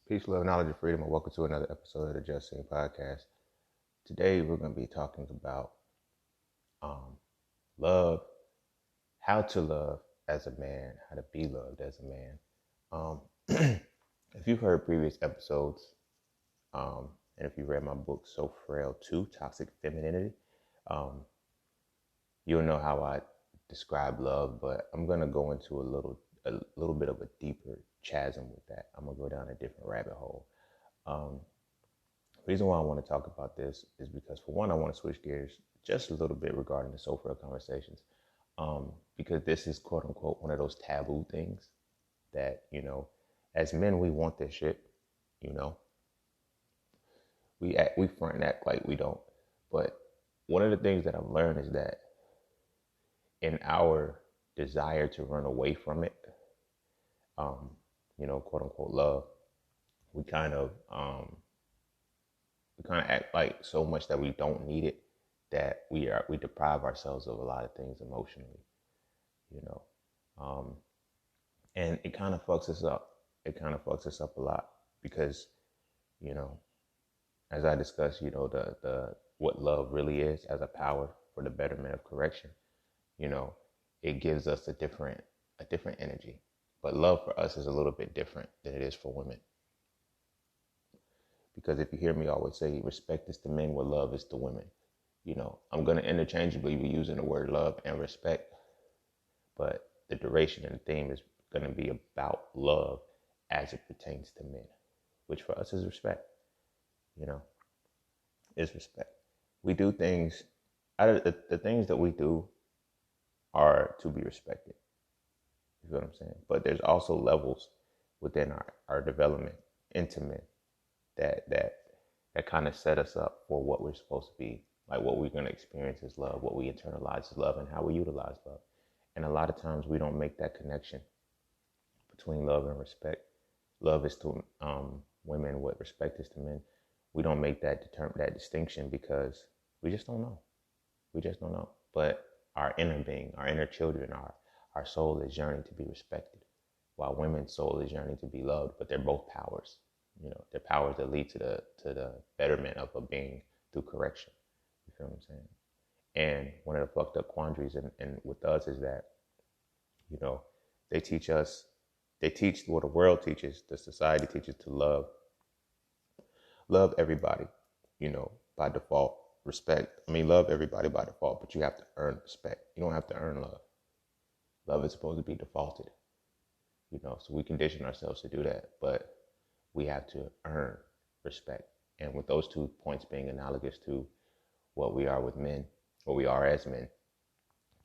Peace, love, knowledge, and freedom, and welcome to another episode of the Just Sing podcast. Today, we're going to be talking about love, how to love as a man, how to be loved as a man. If you've heard previous episodes, and if you read my book, So Frail 2, Toxic Femininity, you'll know how I describe love, but I'm going to go into a little bit of a deeper chasm with that. I'm going to go down a different rabbit hole. The reason why I want to talk about this is because, for one, I want to switch gears just a little bit regarding the So Frail conversations, because this is, quote unquote, one of those taboo things that, as men, we want this shit, we front and act like we don't. But one of the things that I've learned is that in our desire to run away from it, quote unquote love, we kind of act like so much that we don't need it, that we deprive ourselves of a lot of things emotionally, and it kind of fucks us up. It kind of fucks us up a lot because, as I discussed, the what love really is as a power for the betterment of correction. It gives us a different energy. But love for us is a little bit different than it is for women. Because if you hear me always say respect is to men what love is to women, I'm going to interchangeably be using the word love and respect, but the duration and the theme is going to be about love as it pertains to men, which for us is respect, is respect. We do things, the things that we do are to be respected. You feel what I'm saying? But there's also levels within our development into men that kind of set us up for what we're supposed to be, like what we're going to experience as love, what we internalize as love, and how we utilize love. And a lot of times we don't make that connection between love and respect. Love is to women what respect is to men. We don't make that distinction because we just don't know. We just don't know. But our inner being, our inner children, our soul is yearning to be respected, while women's soul is yearning to be loved. But they're both powers. They're powers that lead to the betterment of a being through correction. You feel what I'm saying? And one of the fucked up quandaries and with us is that, they teach what the world teaches, the society teaches to love everybody, by default. Love everybody by default, but you have to earn respect. You don't have to earn love. Love is supposed to be defaulted, so we condition ourselves to do that, but we have to earn respect. And with those 2 points being analogous to what we are with men, what we are as men,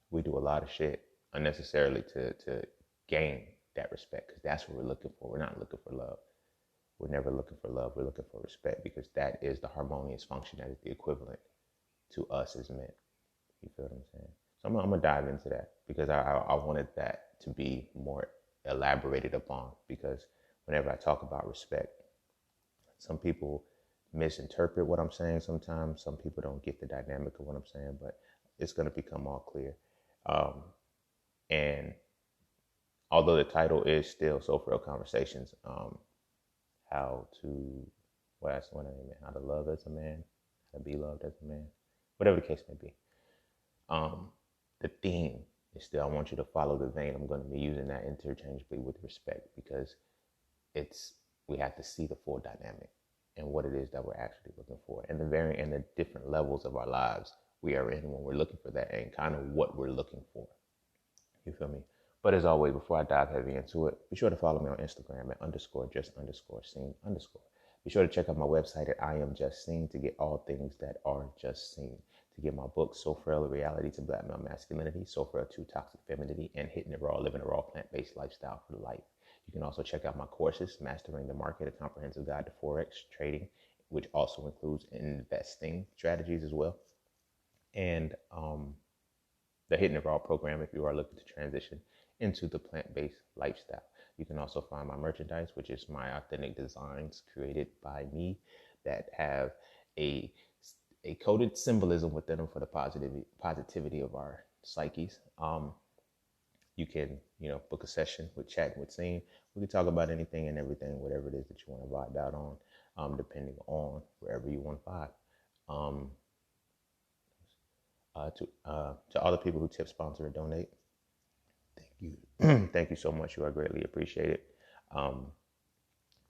we do a lot of shit unnecessarily to gain that respect, because that's what we're looking for. We're not looking for love. We're never looking for love. We're looking for respect, because that is the harmonious function that is the equivalent to us as men. You feel what I'm saying? So I'm going to dive into that because I wanted that to be more elaborated upon, because whenever I talk about respect, some people misinterpret what I'm saying sometimes. Some people don't get the dynamic of what I'm saying, but it's going to become all clear. And although the title is still So Frail Conversations, how to love as a man, how to be loved as a man, whatever the case may be. The theme is still, I want you to follow the vein. I'm going to be using that interchangeably with respect, because we have to see the full dynamic and what it is that we're actually looking for, and the different levels of our lives we are in when we're looking for that, and kind of what we're looking for. You feel me? But as always, before I dive heavy into it, be sure to follow me on Instagram at _just_seen_. Be sure to check out my website at I Am Just Seen to get all things that are just seen. To get my book, So Frail, A Reality to Black Male Masculinity, So Frail 2, Toxic Femininity, and Hitting It Raw, Living a Raw Plant-Based Lifestyle for Life. You can also check out my courses, Mastering the Market, A Comprehensive Guide to Forex Trading, which also includes investing strategies as well. And the Hitting It Raw program, if you are looking to transition into the plant-based lifestyle. You can also find my merchandise, which is my authentic designs created by me that have a coded symbolism within them for the positivity of our psyches. you can, book a session with Chat with Scene. We can talk about anything and everything, whatever it is that you want to vibe out on, depending on wherever you want to vibe. To all the people who tip, sponsor, and donate, thank you. Thank you so much. You are greatly appreciated.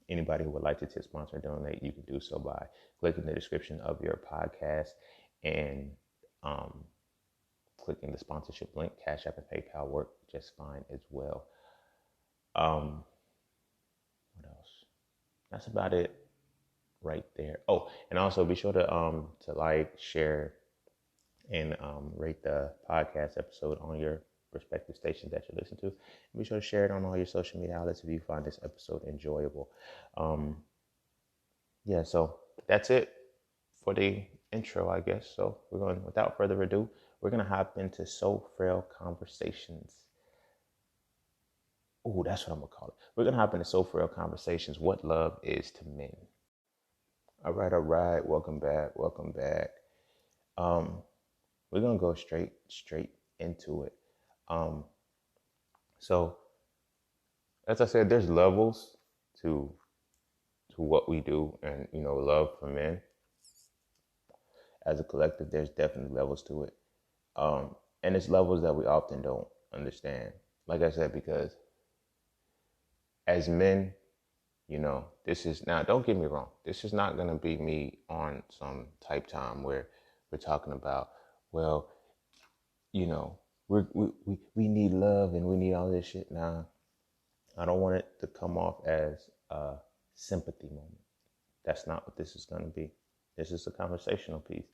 Anybody who would like to tip, sponsor, and donate, you can do so by clicking the description of your podcast and clicking the sponsorship link. Cash App and PayPal work just fine as well. What else? That's about it right there. Oh, and also be sure to like, share, and rate the podcast episode on your respective stations that you listen to. And be sure to share it on all your social media outlets if you find this episode enjoyable. Yeah, so that's it for the intro, I guess. So without further ado, we're going to hop into So Frail Conversations. Oh, that's what I'm going to call it. We're going to hop into So Frail Conversations, what love is to men. All right. Welcome back. We're going to go straight into it. So, as I said, there's levels to what we do, and, love for men. As a collective, there's definitely levels to it. And it's levels that we often don't understand. Like I said, because as men, this is, now don't get me wrong, this is not going to be me on some type time where we're talking about, well, we need love and we need all this shit. Nah, I don't want it to come off as a sympathy moment. That's not what this is going to be. This is a conversational piece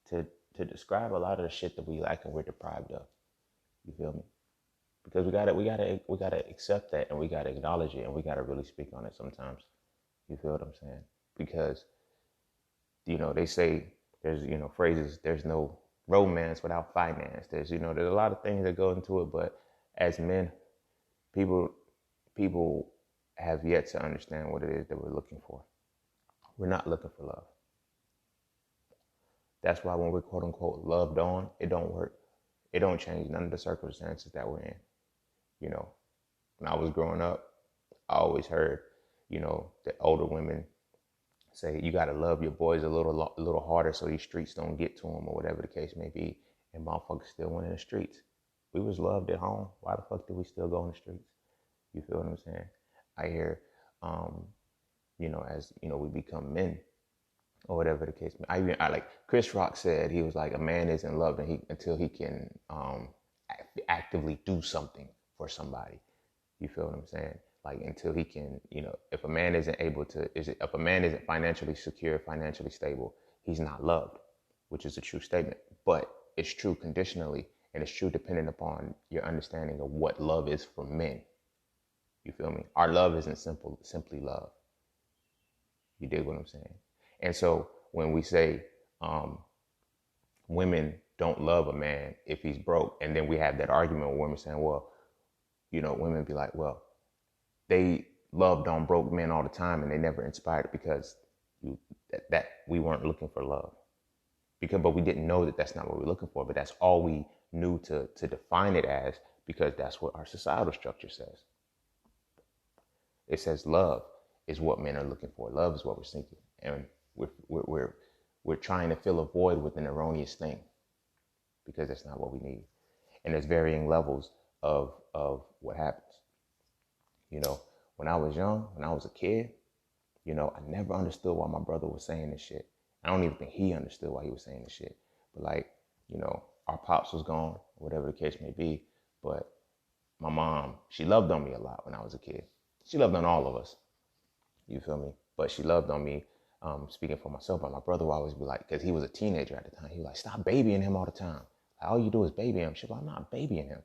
to describe a lot of the shit that we lack and we're deprived of. You feel me? Because we gotta accept that, and we gotta acknowledge it, and we gotta really speak on it sometimes. You feel what I'm saying? Because they say there's phrases, there's no romance without finance. There's a lot of things that go into it, but as men, people have yet to understand what it is that we're looking for. We're not looking for love. That's why when we're quote unquote loved on, it don't work. It don't change none of the circumstances that we're in. When I was growing up, I always heard, the older women say, you got to love your boys a little harder so these streets don't get to them, or whatever the case may be. And motherfuckers still went in the streets. We was loved at home. Why the fuck do we still go in the streets? You feel what I'm saying? I hear, as, we become men, or whatever the case may be. I like Chris Rock said, he was like, a man isn't loved until he can actively do something for somebody. You feel what I'm saying? Like, until he can, if a man isn't if a man isn't financially secure, financially stable, he's not loved, which is a true statement. But it's true conditionally, and it's true depending upon your understanding of what love is for men. You feel me? Our love isn't simply love. You dig what I'm saying? And so when we say women don't love a man if he's broke, and then we have that argument with women saying, well, women be like, well, they loved on broke men all the time and they never inspired because that we weren't looking for love. But we didn't know that that's not what we're looking for, but that's all we knew to define it as, because that's what our societal structure says. It says love is what men are looking for. Love is what we're seeking. And we're trying to fill a void with an erroneous thing, because that's not what we need. And there's varying levels of what happens. When I was young, when I was a kid, I never understood why my brother was saying this shit. I don't even think he understood why he was saying this shit. But our pops was gone, whatever the case may be. But my mom, she loved on me a lot when I was a kid. She loved on all of us. You feel me? But she loved on me, speaking for myself. But my brother would always be like, because he was a teenager at the time, he was like, stop babying him all the time. All you do is baby him. She's like, I'm not babying him,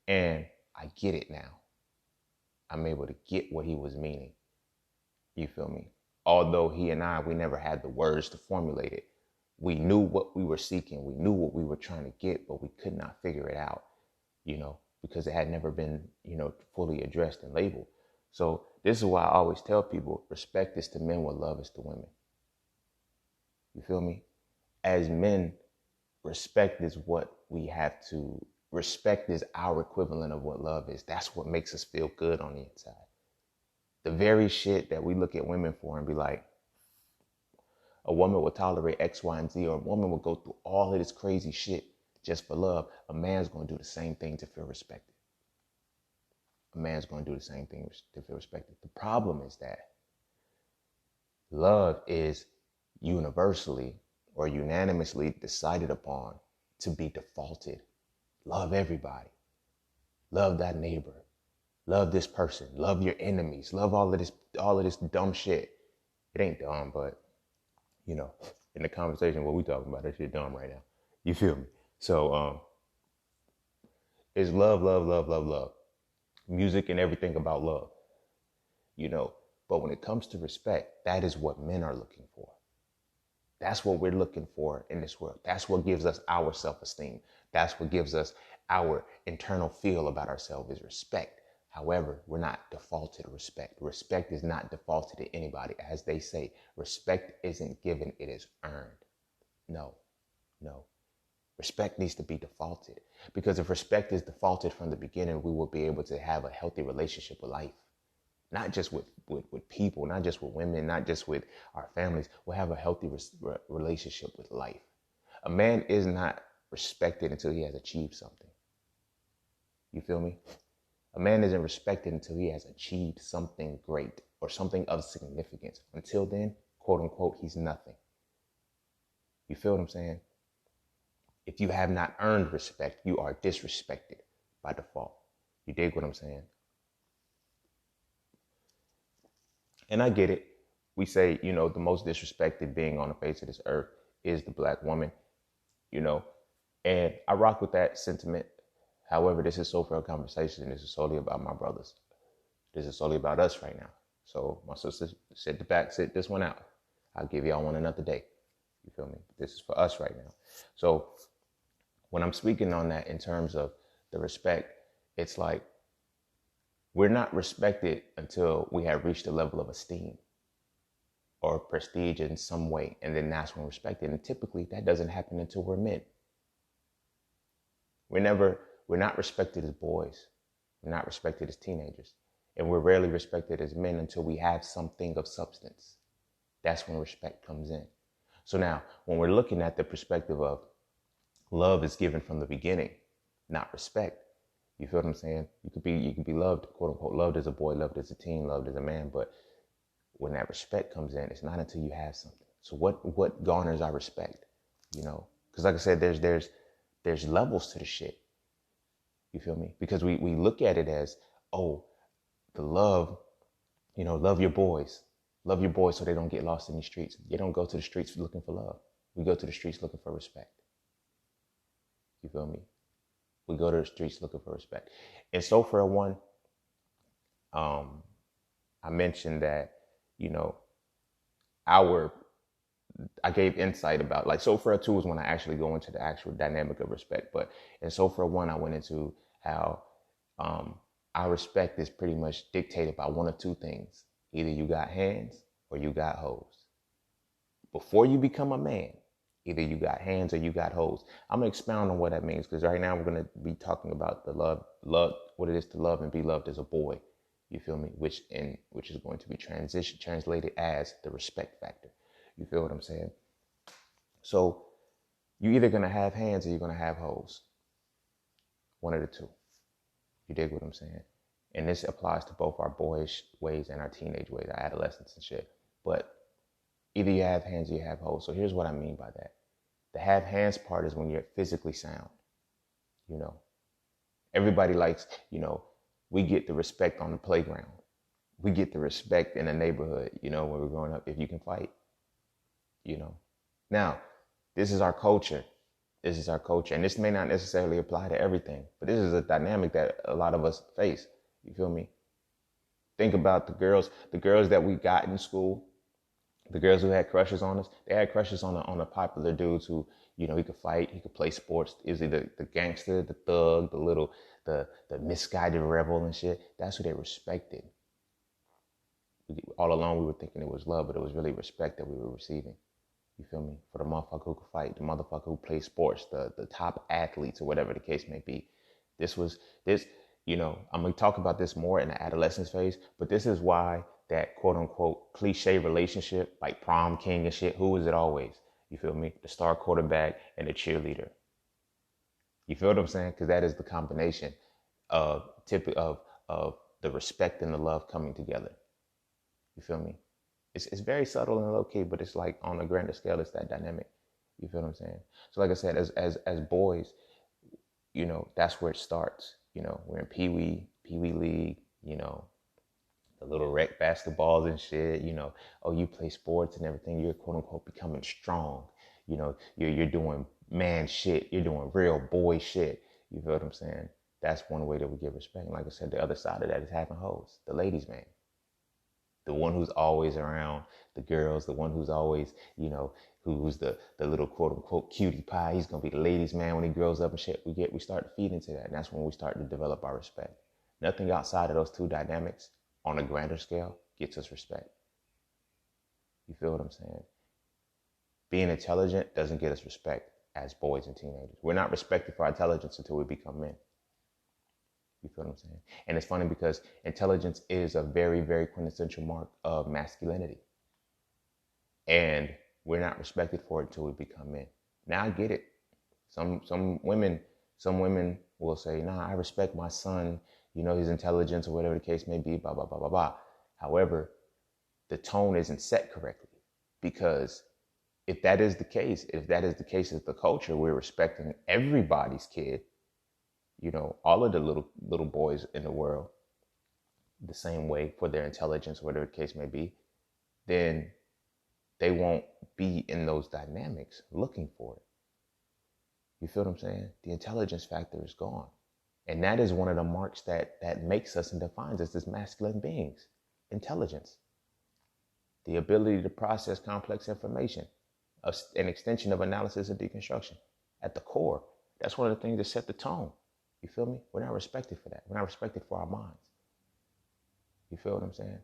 And I get it now. I'm able to get what he was meaning. You feel me? Although he and we never had the words to formulate it. We knew what we were seeking. We knew what we were trying to get, but we could not figure it out, because it had never been, fully addressed and labeled. So this is why I always tell people, respect is to men what love is to women. You feel me? As men, respect is what we have to respect is our equivalent of what love is. That's what makes us feel good on the inside. The very shit that we look at women for and be like, a woman will tolerate X, Y, and Z, or a woman will go through all of this crazy shit just for love. A man's going to do the same thing to feel respected. A man's going to do the same thing to feel respected. The problem is that love is universally or unanimously decided upon to be defaulted. Love everybody. Love that neighbor. Love this person. Love your enemies. Love all of this dumb shit. It ain't dumb, but you know, in the conversation, what we talking about, that shit dumb right now. You feel me? So, it's love, love, love, love, love. Music and everything about love, you know. But when it comes to respect, that is what men are looking for. That's what we're looking for in this world. That's what gives us our self-esteem. That's what gives us our internal feel about ourselves is respect. However, we're not defaulted to respect. Respect is not defaulted to anybody. As they say, respect isn't given, it is earned. No. Respect needs to be defaulted. Because if respect is defaulted from the beginning, we will be able to have a healthy relationship with life. Not just with people, not just with women, not just with our families. We'll have a healthy relationship with life. A man is not respected until he has achieved something. You feel me? A man isn't respected until he has achieved something great or something of significance. Until then, quote unquote, he's nothing. You feel what I'm saying? If you have not earned respect, you are disrespected by default. You dig what I'm saying? And I get it. We say, you know, the most disrespected being on the face of this earth is the black woman, you know, and I rock with that sentiment. However, this is so for a conversation. This is solely about my brothers. This is solely about us right now. So my sister, sit this one out. I'll give y'all one another day. You feel me? This is for us right now. So when I'm speaking on that in terms of the respect, it's like we're not respected until we have reached a level of esteem or prestige in some way. And then that's when we're respected. And typically that doesn't happen until we're men. We're not respected as boys. We're not respected as teenagers. And we're rarely respected as men until we have something of substance. That's when respect comes in. So now, when we're looking at the perspective of love is given from the beginning, not respect. You feel what I'm saying? You could be loved, quote unquote, loved as a boy, loved as a teen, loved as a man. But when that respect comes in, it's not until you have something. So what garners our respect? You know, because like I said, there's levels to the shit. You feel me? Because we look at it as, oh, the love, you know, love your boys. Love your boys so they don't get lost in the streets. They don't go to the streets looking for love. We go to the streets looking for respect. You feel me? We go to the streets looking for respect. And so for one, I mentioned that, you know, I gave insight about, like, so for a two is when I actually go into the actual dynamic of respect. But in so for one, I went into how our respect is pretty much dictated by one of two things. Either you got hands or you got hoes. Before you become a man, either you got hands or you got hoes. I'm going to expound on what that means, because right now we're going to be talking about the love, what it is to love and be loved as a boy. You feel me? Which is going to be translated as the respect factor. You feel what I'm saying? So you're either going to have hands or you're going to have hoes. One of the two. You dig what I'm saying? And this applies to both our boyish ways and our teenage ways, our adolescence and shit. But either you have hands or you have hoes. So here's what I mean by that. The have hands part is when you're physically sound. You know, everybody likes, you know, we get the respect on the playground. We get the respect in the neighborhood, you know, when we're growing up, if you can fight, you know. Now, this is our culture. This is our culture. And this may not necessarily apply to everything, but this is a dynamic that a lot of us face. You feel me? Think about the girls that we got in school, the girls who had crushes on us. They had crushes on the popular dudes who, you know, he could fight, he could play sports. Is he the gangster, the thug, the misguided rebel and shit? That's who they respected. All along we were thinking it was love, but it was really respect that we were receiving. You feel me? For the motherfucker who could fight, the motherfucker who plays sports, the top athletes or whatever the case may be. This was this, I'm gonna talk about this more in the adolescence phase, but this is why that quote unquote cliche relationship, like prom king and shit, who is it always? You feel me? The star quarterback and the cheerleader. You feel what I'm saying? Because that is the combination of of the respect and the love coming together. You feel me? It's very subtle and low key, but it's like on a grander scale, it's that dynamic. You feel what I'm saying? So like I said, as boys, that's where it starts. We're in Pee Wee League, the little rec basketballs and shit, oh, you play sports and everything, you're quote unquote becoming strong. You're doing man shit, you're doing real boy shit. You feel what I'm saying? That's one way that we give respect. And like I said, the other side of that is having hoes, the ladies' man. The one who's always around the girls, the one who's always, who's the little quote unquote cutie pie. He's gonna be the ladies' man when he grows up and shit. We start to feed into that. And that's when we start to develop our respect. Nothing outside of those two dynamics on a grander scale gets us respect. You feel what I'm saying? Being intelligent doesn't get us respect as boys and teenagers. We're not respected for our intelligence until we become men. You feel what I'm saying? And it's funny because intelligence is a very, very quintessential mark of masculinity. And we're not respected for it until we become men. Now I get it. Some women will say, nah, I respect my son, his intelligence or whatever the case may be, blah, blah, blah, blah, blah. However, the tone isn't set correctly, because if that is the case as the culture, we're respecting everybody's kid, all of the little boys in the world the same way for their intelligence, whatever the case may be, then they won't be in those dynamics looking for it. You feel what I'm saying? The intelligence factor is gone. And that is one of the marks that makes us and defines us as masculine beings. Intelligence. The ability to process complex information. An extension of analysis and deconstruction. At the core, that's one of the things that set the tone. You feel me? We're not respected for that. We're not respected for our minds. You feel what I'm saying?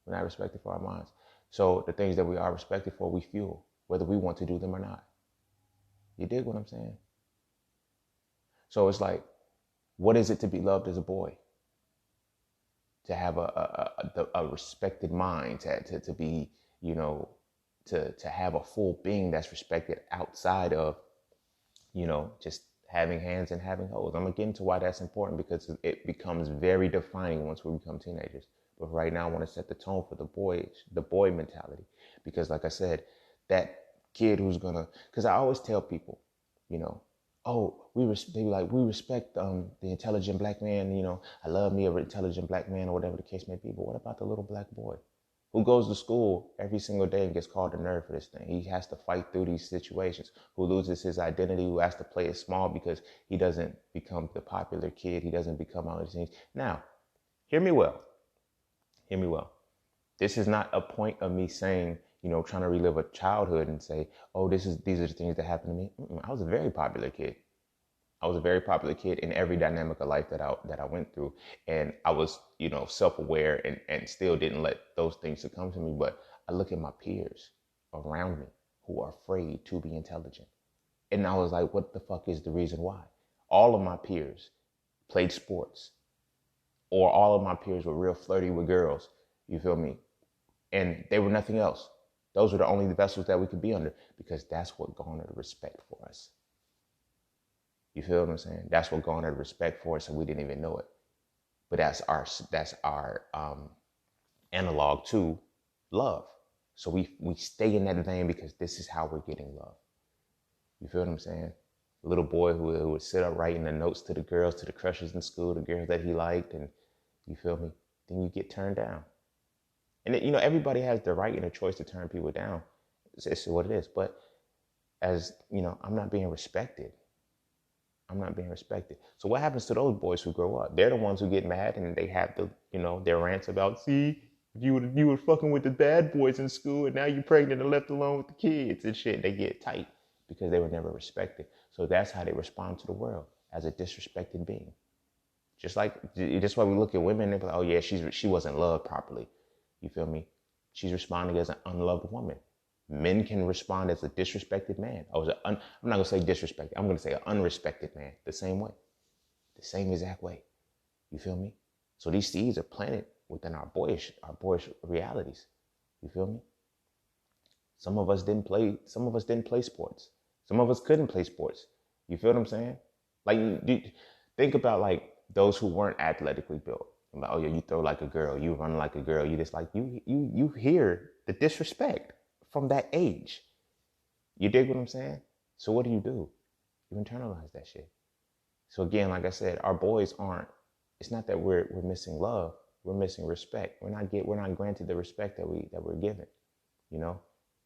We're not respected for our minds. So the things that we are respected for, we fuel, whether we want to do them or not. You dig what I'm saying? So it's like, what is it to be loved as a boy? To have a respected mind, to be, to have a full being that's respected outside of, just having hands and having hoes. I'm gonna get into why that's important, because it becomes very defining once we become teenagers. But right now I want to set the tone for the boy mentality. Because like I said, that kid who's because I always tell people, oh, they be like, we respect the intelligent black man, I love me an intelligent black man or whatever the case may be. But what about the little black boy who goes to school every single day and gets called a nerd for this thing? He has to fight through these situations, who loses his identity, who has to play it small because he doesn't become the popular kid. He doesn't become all these things. Now, hear me well. This is not a point of me saying, trying to relive a childhood and say, oh, these are the things that happened to me. I was a very popular kid. I was a very popular kid in every dynamic of life that I went through. And I was, self-aware and still didn't let those things succumb to me. But I look at my peers around me who are afraid to be intelligent. And I was like, what the fuck is the reason why? All of my peers played sports, or all of my peers were real flirty with girls. You feel me? And they were nothing else. Those were the only vessels that we could be under, because that's what garnered respect for us. You feel what I'm saying? That's what garnered respect for us, and we didn't even know it. But that's our analog to love. So we stay in that vein because this is how we're getting love. You feel what I'm saying? A little boy who would sit up writing the notes to the girls, to the crushes in school, the girls that he liked, and you feel me? Then you get turned down. And everybody has the right and the choice to turn people down. It's what it is. But as I'm not being respected. So what happens to those boys who grow up? They're the ones who get mad and they have their rants about, see, you were fucking with the bad boys in school and now you're pregnant and left alone with the kids and shit. They get tight because they were never respected. So that's how they respond to the world, as a disrespected being. Just why we look at women and be like, oh yeah, she wasn't loved properly. You feel me? She's responding as an unloved woman. Men can respond as a disrespected man. I'm not going to say disrespected. I'm going to say an unrespected man the same way. the same exact way. You feel me? So these seeds are planted within our boyish realities. You feel me? Some of us didn't play sports. Some of us couldn't play sports. You feel what I'm saying? Like, think about like those who weren't athletically built. Like, oh yeah, you throw like a girl, you run like a girl, you just like you hear the disrespect from that age. You dig what I'm saying? So what do? You internalize that shit. So again, like I said, our boys aren't. It's not that we're missing love. We're missing respect. We're not granted the respect that we're given. You know,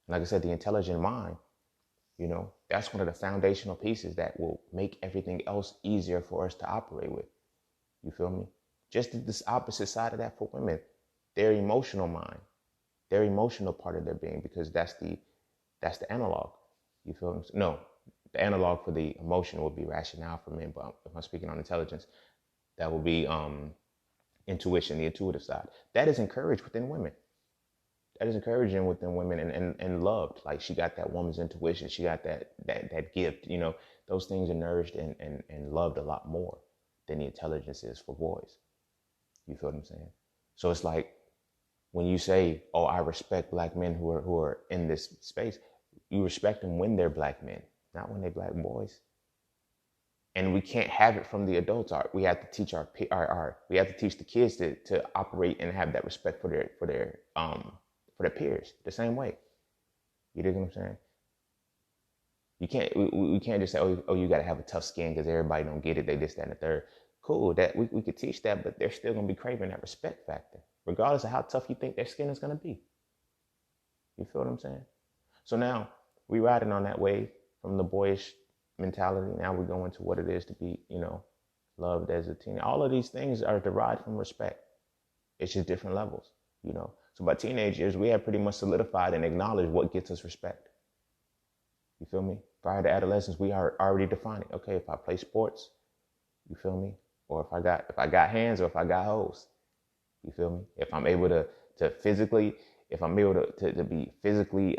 and like I said, the intelligent mind. You know, that's one of the foundational pieces that will make everything else easier for us to operate with. You feel me? Just this opposite side of that for women, their emotional mind, their emotional part of their being, because that's the analog. You feel me? No, the analog for the emotion would be rationale for men, but if I'm speaking on intelligence, that will be intuition, the intuitive side. That is encouraged within women. That is encouraging within women and loved. Like, she got that woman's intuition. She got that gift. You know, those things are nourished and loved a lot more than the intelligence is for boys. You feel what I'm saying? So it's like when you say, oh, I respect black men who are in this space, you respect them when they're black men, not when they're black boys. And we can't have it from the adults. We have to teach we have to teach the kids to operate and have that respect for their peers the same way. You dig what I'm saying? You can't. We can't just say, oh, you got to have a tough skin because everybody don't get it. They this, that, and the third. Cool. That we could teach that, but they're still gonna be craving that respect factor, regardless of how tough you think their skin is gonna be. You feel what I'm saying? So now we riding on that wave from the boyish mentality. Now we're going to what it is to be, loved as a teenager. All of these things are derived from respect. It's just different levels, So by teenage years, we have pretty much solidified and acknowledged what gets us respect. You feel me? Prior to adolescence, we are already defining. Okay, if I play sports, you feel me? Or if I got hands, or if I got hoes, you feel me? If I'm able to physically, if I'm able to be physically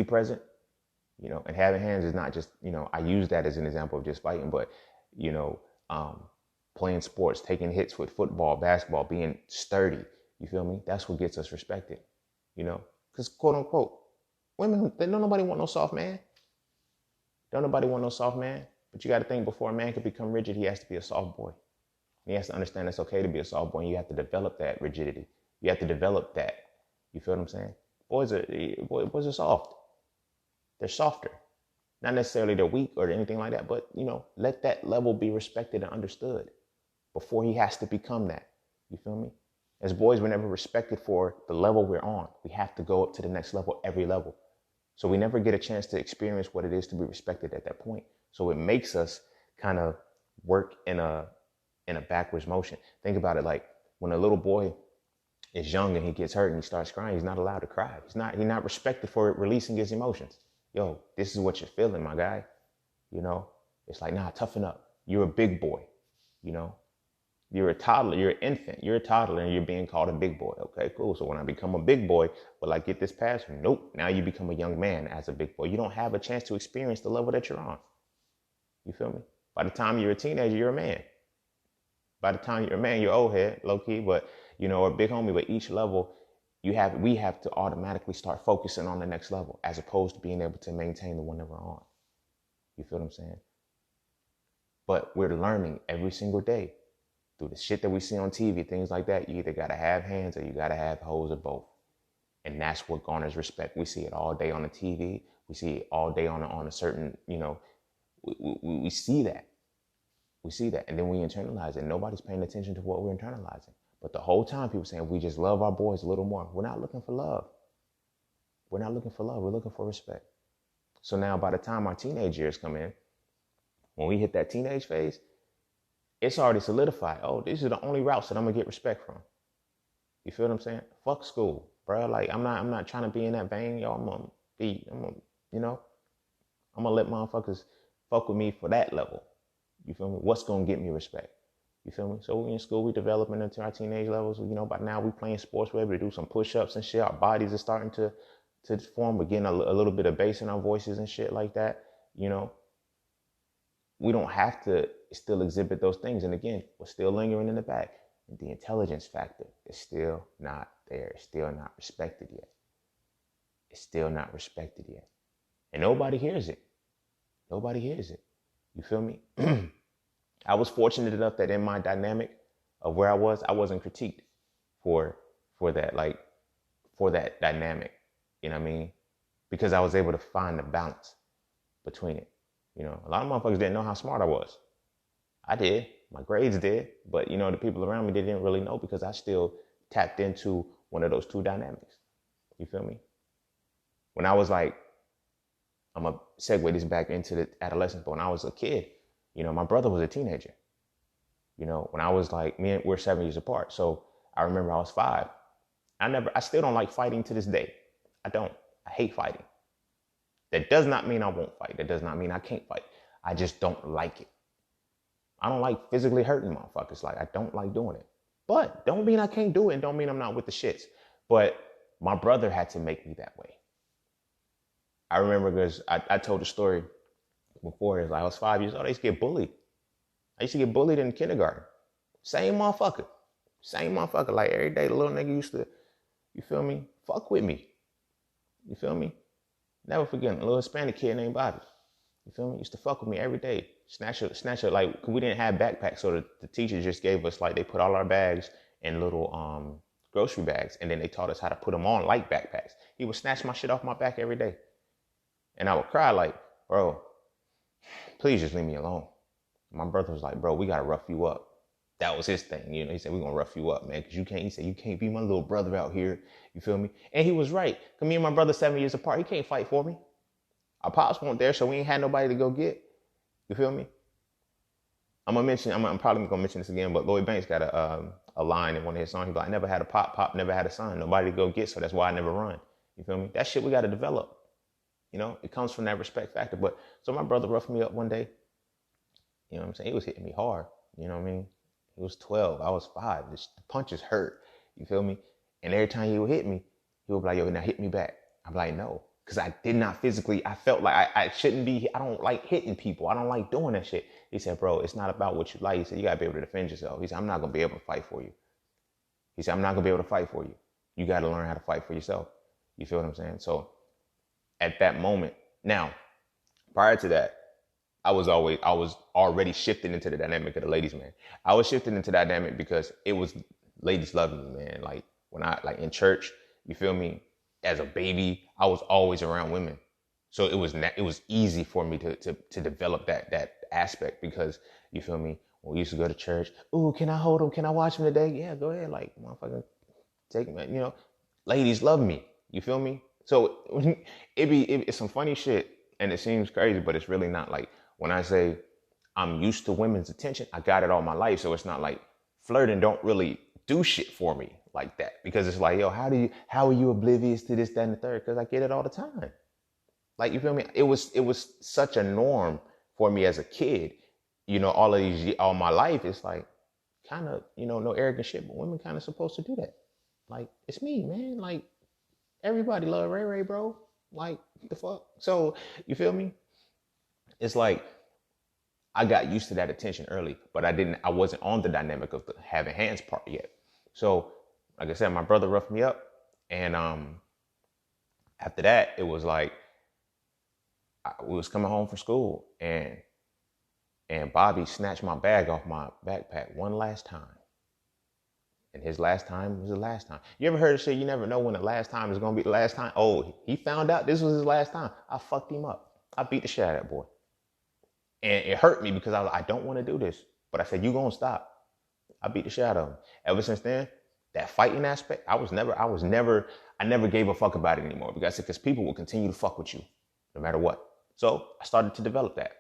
present, and having hands is not just, I use that as an example of just fighting, but, playing sports, taking hits with football, basketball, being sturdy, you feel me? That's what gets us respected, because quote unquote, women, don't nobody want no soft man. Don't nobody want no soft man. But you got to think, before a man can become rigid, he has to be a soft boy. He has to understand it's okay to be a soft boy, and you have to develop that rigidity. You have to develop that. You feel what I'm saying? Boys are soft. They're softer. Not necessarily they're weak or anything like that, but, let that level be respected and understood before he has to become that. You feel me? As boys, we're never respected for the level we're on. We have to go up to the next level, every level. So we never get a chance to experience what it is to be respected at that point. So it makes us kind of work in a backwards motion. Think about it, like when a little boy is young and he gets hurt and he starts crying, he's not allowed to cry. He's not respected for releasing his emotions. Yo, this is what you're feeling, my guy. It's like, nah, toughen up. You're a big boy. You're a toddler, you're an infant, you're a toddler, and you're being called a big boy. Okay, cool. So when I become a big boy, will I get this pass? Nope. Now you become a young man as a big boy. You don't have a chance to experience the level that you're on. You feel me? By the time you're a teenager, you're a man. By the time you're a man, you're old head, low key, but or a big homie. But each level, we have to automatically start focusing on the next level, as opposed to being able to maintain the one that we're on. You feel what I'm saying? But we're learning every single day through the shit that we see on TV, things like that. You either gotta have hands or you gotta have hoes, or both. And that's what garners respect. We see it all day on the TV. We see it all day on a certain, we see that. We see that, and then we internalize it. Nobody's paying attention to what we're internalizing. But the whole time people saying we just love our boys a little more. We're not looking for love. We're not looking for love. We're looking for respect. So now by the time our teenage years come in, when we hit that teenage phase, it's already solidified. Oh, these are the only routes that I'm gonna get respect from. You feel what I'm saying? Fuck school, bro. Like, I'm not trying to be in that vein, yo. I'm gonna let motherfuckers fuck with me for that level. You feel me? What's gonna get me respect? You feel me? So we in school, we developing into our teenage levels. By now we playing sports. We're able to do some push-ups and shit. Our bodies are starting to form. We're getting a little bit of bass in our voices and shit like that. We don't have to still exhibit those things. And again, what's still lingering in the back, the intelligence factor is still not there. It's still not respected yet. It's still not respected yet. And nobody hears it. Nobody hears it. You feel me? I was fortunate enough that in my dynamic of where I wasn't critiqued for that, like, for that dynamic. You know what I mean? Because I was able to find the balance between it. You know, a lot of motherfuckers didn't know how smart I was. I did. My grades did. But, you know, the people around me, they didn't really know because I still tapped into one of those two dynamics. You feel me? When I was like, I'm going to segue this back into the adolescence, but when I was a kid, you know, my brother was a teenager. You know, when I was like, we're 7 years apart. So I remember I was 5. I still don't like fighting to this day. I don't. I hate fighting. That does not mean I won't fight. That does not mean I can't fight. I just don't like it. I don't like physically hurting motherfuckers. Like, I don't like doing it. But don't mean I can't do it and don't mean I'm not with the shits. But my brother had to make me that way. I remember because I told the story before. I was 5 years old. I used to get bullied. I used to get bullied in kindergarten. Same motherfucker. Like every day, the little nigga used to, you feel me, fuck with me. You feel me? Never forget, a little Hispanic kid named Bobby. You feel me? Used to fuck with me every day. Snatch her, like, we didn't have backpacks, so the teacher just gave us, like, they put all our bags in little grocery bags, and then they taught us how to put them on like backpacks. He would snatch my shit off my back every day. And I would cry like, bro, please just leave me alone. My brother was like, bro, we gotta rough you up. That was his thing, you know. He said, we're gonna rough you up, man, because he said, you can't be my little brother out here. You feel me? And he was right. Because me and my brother 7 years apart, he can't fight for me. Our pops weren't there, so we ain't had nobody to go get. You feel me? I'm probably gonna mention this again, but Lloyd Banks got a line in one of his songs. He's like, I never had a pop never had a son. Nobody to go get, so that's why I never run. You feel me? That shit we gotta develop. You know, it comes from that respect factor. But so my brother roughed me up one day. You know what I'm saying? He was hitting me hard. You know what I mean? He was 12. I was 5. The punches hurt. You feel me? And every time he would hit me, he would be like, yo, now hit me back. I'm like, no. Because I did not physically, I felt like I shouldn't be, I don't like hitting people. I don't like doing that shit. He said, bro, it's not about what you like. He said, you got to be able to defend yourself. He said, I'm not going to be able to fight for you. He said, I'm not going to be able to fight for you. You got to learn how to fight for yourself. You feel what I'm saying? So at that moment, now, prior to that, I was already shifting into the dynamic of the ladies, man. I was shifting into the dynamic because it was ladies loving me, man. Like when I, like in church, you feel me? As a baby, I was always around women. So it was easy for me to develop that aspect because, you feel me? When we used to go to church, ooh, can I hold him? Can I watch him today? Yeah, go ahead. Like, motherfucker, take him, you know. Ladies love me. You feel me? So it's some funny shit and it seems crazy, but it's really not. Like when I say I'm used to women's attention, I got it all my life. So it's not like flirting don't really do shit for me like that, because it's like, yo, how are you oblivious to this, that, and the third? Because I get it all the time. Like, you feel me? It was such a norm for me as a kid, you know, all my life. It's like kind of, you know, no arrogant shit, but women kind of supposed to do that. Like, it's me, man. Like, everybody love Ray Ray, bro. Like, the fuck? So, you feel me? It's like, I got used to that attention early, but I wasn't on the dynamic of the having hands part yet. So, like I said, my brother roughed me up. And after that, it was like, we was coming home from school and Bobby snatched my bag off my backpack one last time. And his last time was the last time. You ever heard of shit? You never know when the last time is going to be the last time. Oh, he found out this was his last time. I fucked him up. I beat the shit out of that boy. And it hurt me because I don't want to do this. But I said, you gonna stop. I beat the shit out of him. Ever since then, that fighting aspect, I never gave a fuck about it anymore. Because people will continue to fuck with you no matter what. So I started to develop that.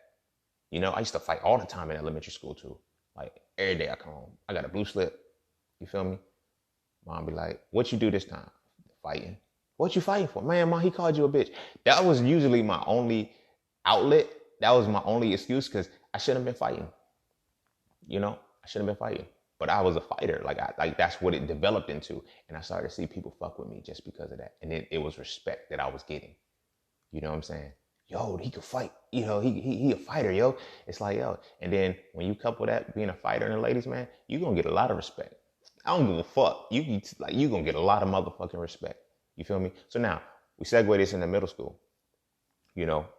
You know, I used to fight all the time in elementary school too. Like every day I come home, I got a blue slip. You feel me? Mom be like, what you do this time? Fighting. What you fighting for? Man, Mom, he called you a bitch. That was usually my only outlet. That was my only excuse because I shouldn't have been fighting. You know, I shouldn't have been fighting. But I was a fighter. Like that's what it developed into. And I started to see people fuck with me just because of that. And it was respect that I was getting. You know what I'm saying? yo, he could fight. He a fighter, yo. It's like, yo. And then when you couple that being a fighter and the ladies, man, you gonna get a lot of respect. I don't give a fuck. You gonna get a lot of motherfucking respect. You feel me? So now we segue this into middle school.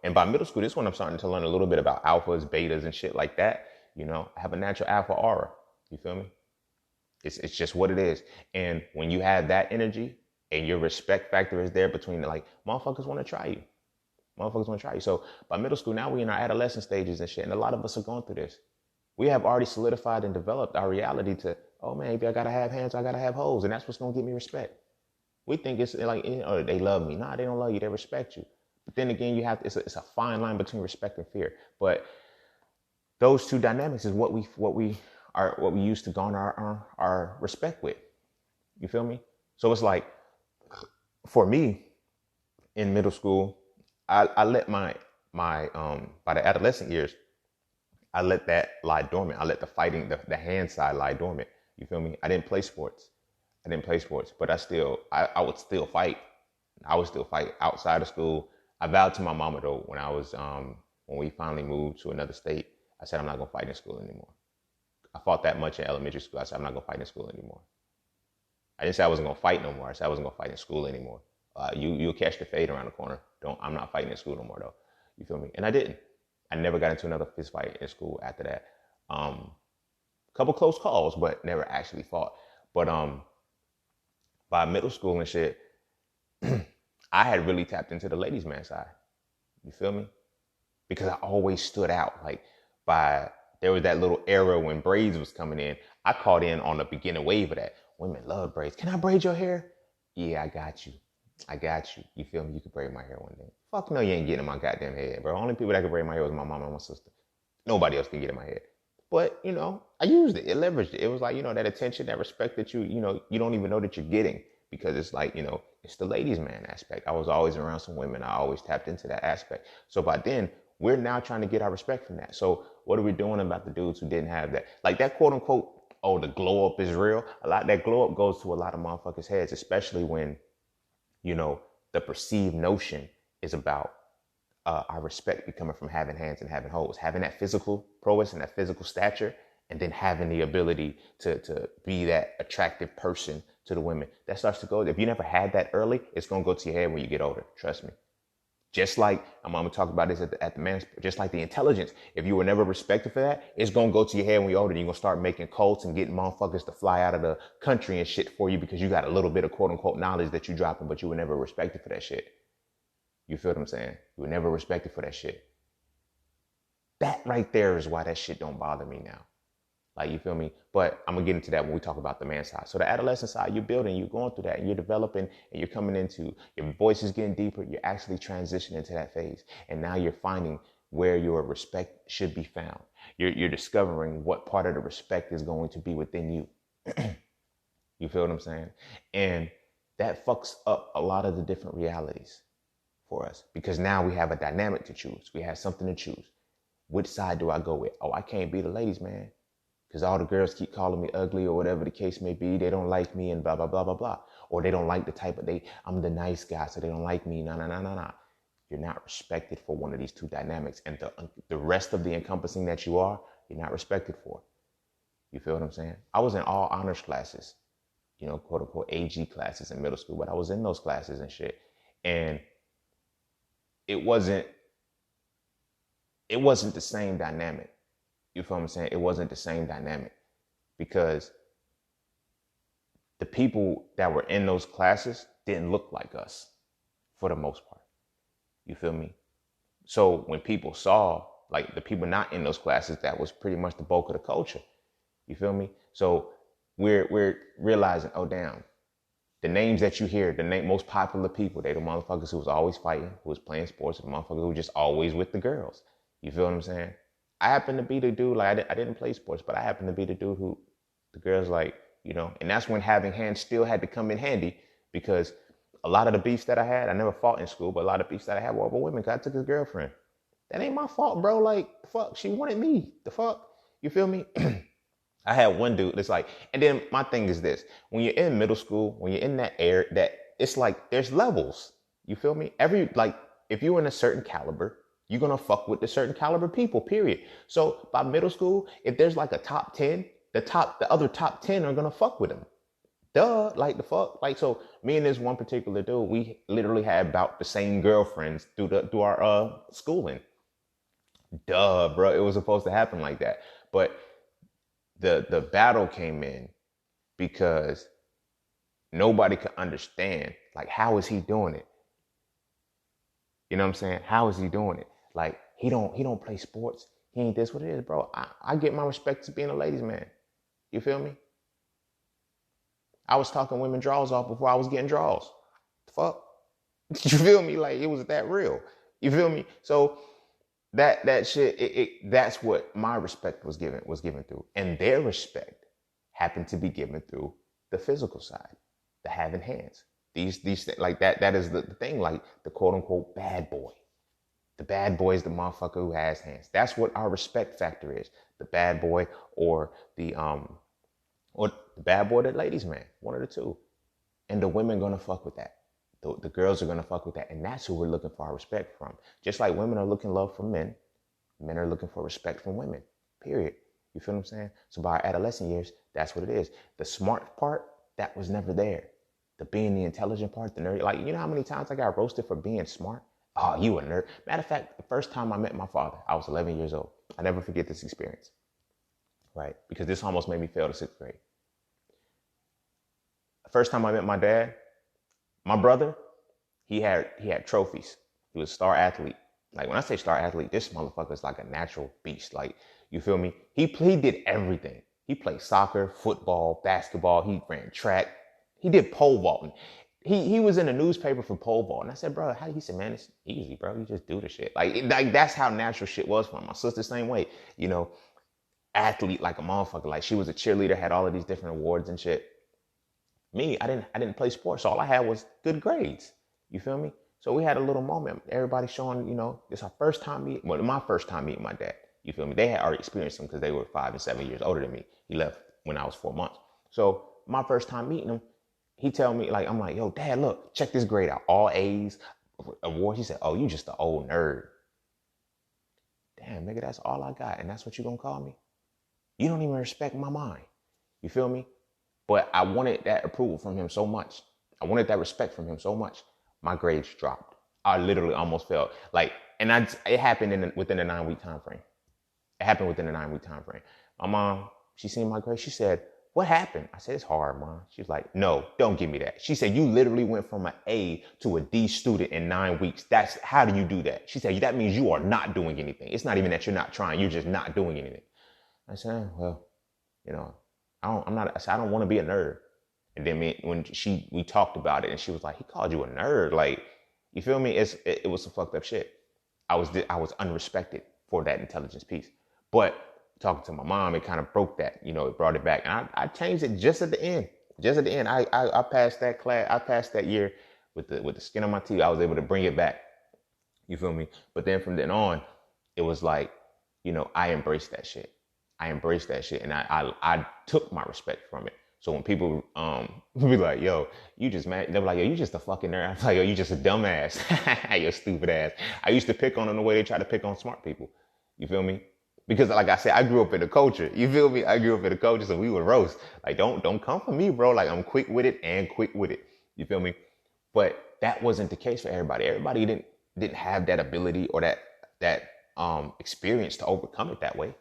And by middle school, this is when I'm starting to learn a little bit about alphas, betas, and shit like that. I have a natural alpha aura. You feel me? It's just what it is. And when you have that energy and your respect factor is there between, like, motherfuckers want to try you. Motherfuckers want to try you. So by middle school, now we in our adolescent stages and shit. And a lot of us are going through this. We have already solidified and developed our reality to, oh man, if I got to have hands, I got to have hoes. And that's what's going to get me respect. We think it's like, they love me. Nah, they don't love you. They respect you. But then again, it's a fine line between respect and fear. But those two dynamics is what we use to garner our respect with. You feel me? So it's like, for me, in middle school, I let my by the adolescent years, I let that lie dormant. I let the fighting, the hand side lie dormant. You feel me? I didn't play sports, but I would still fight. I would still fight outside of school. I vowed to my mama though, when we finally moved to another state, I said, I'm not gonna fight in school anymore. I fought that much in elementary school. I said, I'm not gonna fight in school anymore. I didn't say I wasn't gonna fight no more. I said I wasn't gonna fight in school anymore. You'll catch the fade around the corner. I'm not fighting in school no more though. You feel me? And I didn't. I never got into another fist fight in school after that. Couple close calls, but never actually fought. But by middle school and shit, I had really tapped into the ladies' man side. You feel me? Because I always stood out. Like, there was that little era when braids was coming in. I caught in on the beginning wave of that. Women love braids. Can I braid your hair? Yeah, I got you. You feel me? You could braid my hair one day. Fuck no, you ain't getting in my goddamn head, bro. Only people that could braid my hair was my mom and my sister. Nobody else can get in my head. But, I used it. It leveraged it. It was like, that attention, that respect that you don't even know that you're getting. Because it's like, it's the ladies' man aspect. I was always around some women. I always tapped into that aspect. So by then, we're now trying to get our respect from that. So what are we doing about the dudes who didn't have that? Like that quote unquote, oh, the glow up is real. That glow up goes to a lot of motherfuckers' heads, especially when, the perceived notion is about our respect be coming from having hands and having hoes, having that physical prowess and that physical stature, and then having the ability to be that attractive person to the women. That starts to go. If you never had that early, it's going to go to your head when you get older. Trust me. Just like, I'm going to talk about this at the man's, just like the intelligence. If you were never respected for that, it's going to go to your head when you're older. You're going to start making cults and getting motherfuckers to fly out of the country and shit for you because you got a little bit of quote unquote knowledge that you dropping, but you were never respected for that shit. You feel what I'm saying? You were never respected for that shit. That right there is why that shit don't bother me now. Like, you feel me? But I'm going to get into that when we talk about the man side. So the adolescent side, you're building, you're going through that, and you're developing, and you're coming into, your voice is getting deeper. You're actually transitioning into that phase. And now you're finding where your respect should be found. You're discovering what part of the respect is going to be within you. You feel what I'm saying? And that fucks up a lot of the different realities for us. Because now we have a dynamic to choose. We have something to choose. Which side do I go with? Oh, I can't be the ladies' man. Because all the girls keep calling me ugly or whatever the case may be. They don't like me and blah, blah, blah, blah, blah. Or they don't like the type of, I'm the nice guy, so they don't like me. Nah. You're not respected for one of these two dynamics. And the rest of the encompassing that you are, you're not respected for. You feel what I'm saying? I was in all honors classes, quote unquote AG classes in middle school, but I was in those classes and shit. And it wasn't the same dynamic. You feel what I'm saying? It wasn't the same dynamic because the people that were in those classes didn't look like us for the most part. You feel me? So when people saw, like, the people not in those classes, that was pretty much the bulk of the culture. You feel me? So we're realizing, oh, damn, the names that you hear, the most popular people, they the motherfuckers who was always fighting, who was playing sports, the motherfuckers who were just always with the girls. You feel what I'm saying? I happen to be the dude, like, I didn't play sports, but I happen to be the dude who the girls like, and that's when having hands still had to come in handy because a lot of the beefs that I had, I never fought in school, but a lot of beefs that I had were over women because I took his girlfriend. That ain't my fault, bro. Like, fuck, she wanted me. The fuck? You feel me? I had one dude that's like, and then my thing is this, when you're in middle school, when you're in that era, that it's like, there's levels. You feel me? If you're in a certain caliber, You're going to fuck with the certain caliber people, period. So by middle school, if there's like a top 10, the other top 10 are going to fuck with them. Duh, like the fuck. Like, so me and this one particular dude, we literally had about the same girlfriends through our schooling. Duh, bro. It was supposed to happen like that. But the battle came in because nobody could understand, like, how is he doing it? You know what I'm saying? How is he doing it? Like, he don't play sports. He ain't this what it is, bro. I get my respect to being a ladies' man. You feel me? I was talking women draws off before I was getting draws. The fuck? You feel me? Like, it was that real. You feel me? So that shit, that's what my respect was given through. And their respect happened to be given through the physical side, the having hands. These like that is the thing, like the quote unquote bad boy. The bad boy is the motherfucker who has hands. That's what our respect factor is. The bad boy or the bad boy, the ladies man, one of the two. And the women gonna fuck with that. The girls are gonna fuck with that. And that's who we're looking for our respect from. Just like women are looking love from men, men are looking for respect from women, period. You feel what I'm saying? So by our adolescent years, that's what it is. The smart part, that was never there. The being the intelligent part, the nerd. Like, you know how many times I got roasted for being smart? Oh, you a nerd. Matter of fact, the first time I met my father, I was 11 years old. I never forget this experience, right? Because this almost made me fail the 6th grade. The first time I met my dad, my brother, he had trophies. He was a star athlete. Like, when I say star athlete, this motherfucker is like a natural beast. Like, you feel me? He did everything. He played soccer, football, basketball. He ran track. He did pole vaulting. He was in the newspaper for pole vault. And I said, bro, how? He said, man, it's easy, bro. You just do the shit. Like that's how natural shit was for him. My sister, same way. You know, athlete like a motherfucker. Like, she was a cheerleader, had all of these different awards and shit. Me, I didn't play sports. So all I had was good grades. You feel me? So we had a little moment. Everybody showing, you know, it's our first time meeting. Well, my first time meeting my dad. You feel me? They had already experienced him because they were 5 and 7 years older than me. He left when I was 4 months. So my first time meeting him, he tell me, like, I'm like, yo, dad, look, check this grade out. All A's, awards. He said, oh, you just an old nerd. Damn, nigga, that's all I got. And that's what you gonna call me? You don't even respect my mind. You feel me? But I wanted that approval from him so much. I wanted that respect from him so much. My grades dropped. I literally almost failed. Like, and it happened within a 9-week time frame. It happened within a 9-week time frame. My mom, she seen my grades. She said, what happened? I said, it's hard, Mom. She's like, no, don't give me that. She said, you literally went from an A to a D student in 9 weeks. How do you do that? She said, that means you are not doing anything. It's not even that you're not trying. You're just not doing anything. I said, well, you know, I don't want to be a nerd. And then when we talked about it, and she was like, he called you a nerd. Like, you feel me? It was some fucked up shit. I was unrespected for that intelligence piece. But talking to my mom, it kind of broke that, you know, it brought it back. And I changed it just at the end. I passed that class. I passed that year with the skin on my teeth. I was able to bring it back. You feel me? But then from then on, it was like, you know, I embraced that shit. And I took my respect from it. So when people be like, yo, you just mad, they were like, yo, you just a fucking nerd. I was like, yo, you just a dumbass. You stupid ass. I used to pick on them the way they try to pick on smart people. You feel me? Because like I said, I grew up in the culture. You feel me? I grew up in the culture, so we would roast. Like, don't come for me, bro. Like, I'm quick with it. You feel me? But that wasn't the case for everybody. Everybody didn't have that ability or that experience to overcome it that way.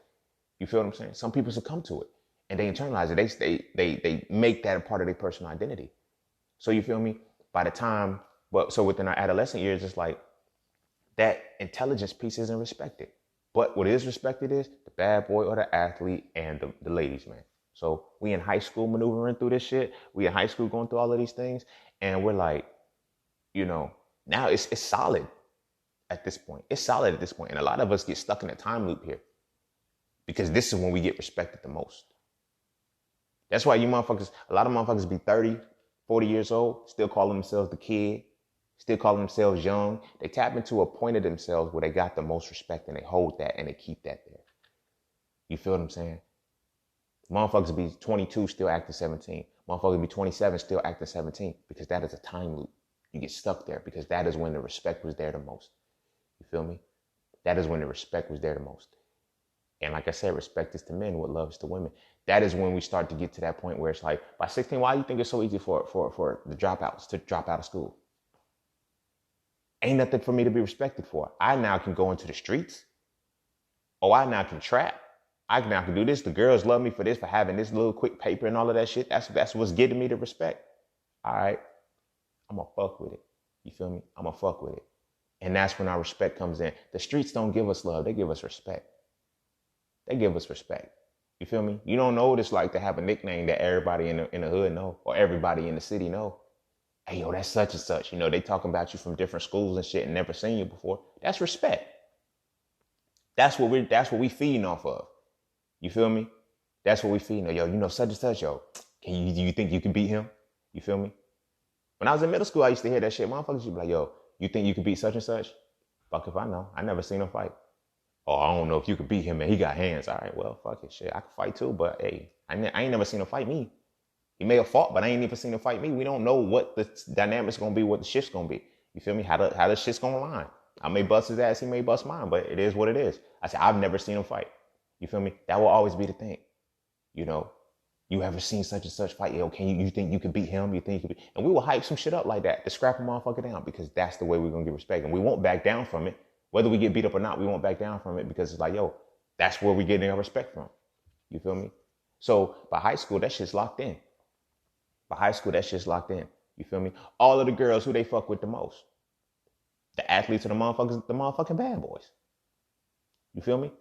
You feel what I'm saying? Some people succumb to it and they internalize it. They make that a part of their personal identity. So you feel me? By the time, so within our adolescent years, it's like that intelligence piece isn't respected. But what is respected is the bad boy or the athlete and the ladies, man. So we in high school maneuvering through this shit. We in high school going through all of these things. And we're like, you know, now it's solid at this point. It's solid at this point. And a lot of us get stuck in a time loop here. Because this is when we get respected the most. That's why a lot of motherfuckers be 30, 40 years old, still calling themselves the kid, still calling themselves young. They tap into a point of themselves where they got the most respect and they hold that and they keep that there. You feel what I'm saying? Motherfuckers be 22, still acting 17. Motherfuckers be 27, still acting 17, because that is a time loop. You get stuck there because that is when the respect was there the most. You feel me? that is when the respect was there the most. And like I said, respect is to men what love is to women. That is when we start to get to that point where it's like, by 16, why do you think it's so easy for the dropouts to drop out of school? Ain't nothing for me to be respected for. I now can go into the streets. Oh, I now can trap. I now can do this. The girls love me for this, for having this little quick paper and all of that shit. That's what's getting me the respect. All right, I'm gonna fuck with it. You feel me? I'm gonna fuck with it. And that's when our respect comes in. The streets don't give us love. They give us respect. They give us respect. You feel me? You don't know what it's like to have a nickname that everybody in the hood know, or everybody in the city know. Hey, yo, that's such and such. You know, they talking about you from different schools and shit and never seen you before. That's respect. That's what we feeding off of. You feel me? That's what we feeding on. Yo, you know such and such, yo. Do you think you can beat him? You feel me? When I was in middle school, I used to hear that shit. Motherfuckers used to be like, yo, you think you can beat such and such? Fuck if I know. I never seen him fight. Oh, I don't know if you could beat him, man. He got hands. All right, well, fuck it, shit. I can fight too, but hey, I ain't never seen him fight me. He may have fought, but I ain't even seen him fight me. We don't know what the dynamic's gonna be, what the shift's gonna be. You feel me? How the shit's gonna line. I may bust his ass, he may bust mine, but it is what it is. I said, I've never seen him fight. You feel me? That will always be the thing. You know, you ever seen such and such fight? Yo, you think you could beat him? You think you could beat? And we will hype some shit up like that to scrap a motherfucker down, because that's the way we're gonna get respect. And we won't back down from it. Whether we get beat up or not, we won't back down from it, because it's like, yo, that's where we're getting our respect from. You feel me? So by high school, that shit's locked in. By high school, that shit's locked in. You feel me? All of the girls, who they fuck with the most? The athletes are the motherfucking bad boys. You feel me?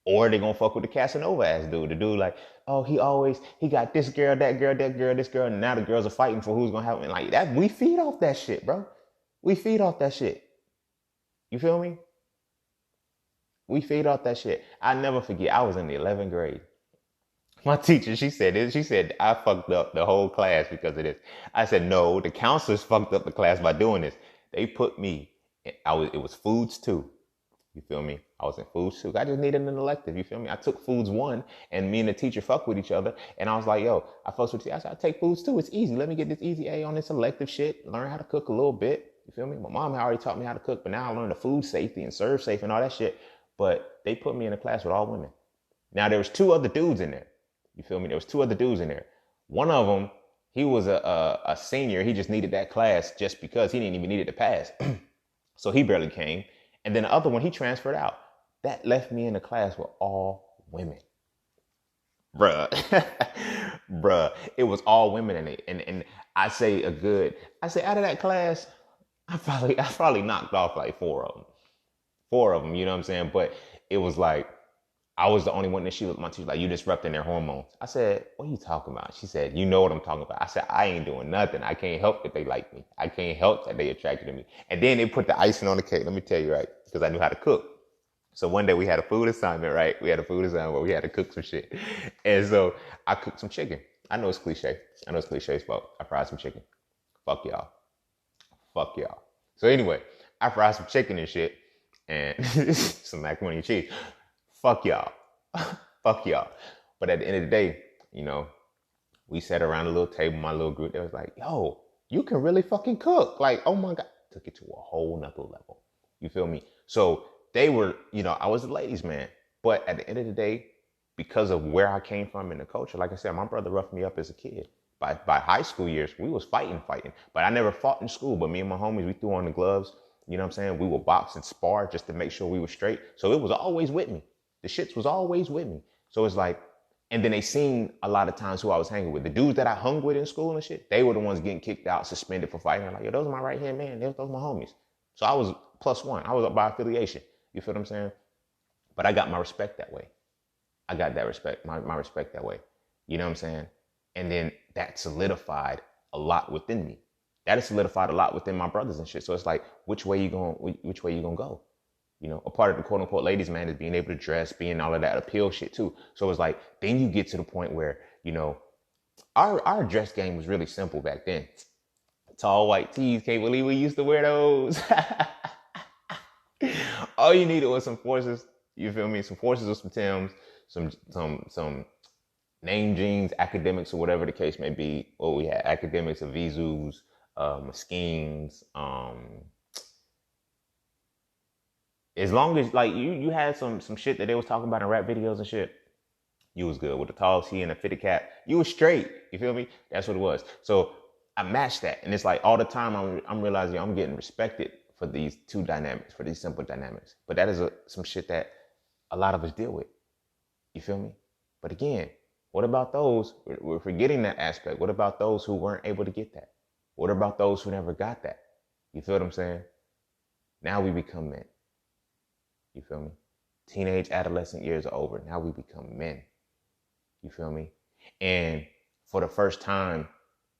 Or they gonna fuck with the Casanova ass dude. The dude like, oh, he got this girl, that girl, this girl, and now the girls are fighting for who's gonna have it. Like that, we feed off that shit, bro. We feed off that shit. You feel me? We feed off that shit. I never forget, I was in the 11th grade. My teacher, she said, I fucked up the whole class because of this. I said, no, the counselors fucked up the class by doing this. They put me, it was foods 2. You feel me? I was in foods 2. I just needed an elective. You feel me? I took foods 1, and me and the teacher fucked with each other. And I was like, yo, I fucked with you. I said, I take foods 2. It's easy. Let me get this easy A on this elective shit. Learn how to cook a little bit. You feel me? My mom had already taught me how to cook, but now I learned the food safety and serve safe and all that shit. But they put me in a class with all women. Now there was 2 other dudes in there. You feel me? There was 2 other dudes in there. One of them, he was a senior. He just needed that class just because he didn't even need it to pass. So he barely came. And then the other one, he transferred out. That left me in a class with all women. Bruh. Bruh. It was all women in it. And I say out of that class, I probably knocked off like 4 of them. 4 of them, you know what I'm saying? But it was like, I was the only one that she was my teacher, like, you disrupting their hormones. I said, what are you talking about? She said, you know what I'm talking about. I said, I ain't doing nothing. I can't help that they like me. I can't help that they attracted to me. And then they put the icing on the cake. Let me tell you, right? Because I knew how to cook. So one day we had a food assignment, right? We had a food assignment where we had to cook some shit. And so I cooked some chicken. I know it's cliche. But I fried some chicken. Fuck y'all. So anyway, I fried some chicken and shit. And some macaroni and cheese. Fuck y'all. But at the end of the day, you know, we sat around a little table, my little group. They was like, yo, you can really fucking cook. Like, oh my God. Took it to a whole nother level. You feel me? So they were, you know, I was the ladies' man. But at the end of the day, because of where I came from in the culture, like I said, my brother roughed me up as a kid. By high school years, we was fighting. But I never fought in school. But me and my homies, we threw on the gloves. You know what I'm saying? We would box and spar just to make sure we were straight. So it was always with me. The shits was always with me. So it's like, and then they seen a lot of times who I was hanging with. The dudes that I hung with in school and shit, they were the ones getting kicked out, suspended for fighting. Like, yo, those are my right-hand man. Those are my homies. So I was +1. I was up by affiliation. You feel what I'm saying? But I got my respect that way. I got that respect, my respect that way. You know what I'm saying? And then that solidified a lot within me. That has solidified a lot within my brothers and shit. So it's like, which way you gonna go? You know, a part of the quote unquote ladies' man is being able to dress, being all of that appeal shit too. So it's like, then you get to the point where, you know, our dress game was really simple back then. Tall white tees, can't believe we used to wear those. All you needed was some forces, you feel me? Some forces or some Timbs, some name jeans, academics or whatever the case may be. Well, we had academics, Avizus, Moschines, As long as like you had some shit that they was talking about in rap videos and shit, you was good with the tall tee and the fitted cap. You was straight. You feel me? That's what it was. So I matched that, and it's like all the time I'm realizing I'm getting respected for these two dynamics, for these simple dynamics. But that is some shit that a lot of us deal with. You feel me? But again, what about those? We're forgetting that aspect. What about those who weren't able to get that? What about those who never got that? You feel what I'm saying? Now we become men. You feel me? Teenage, adolescent years are over. Now we become men. You feel me? And for the first time,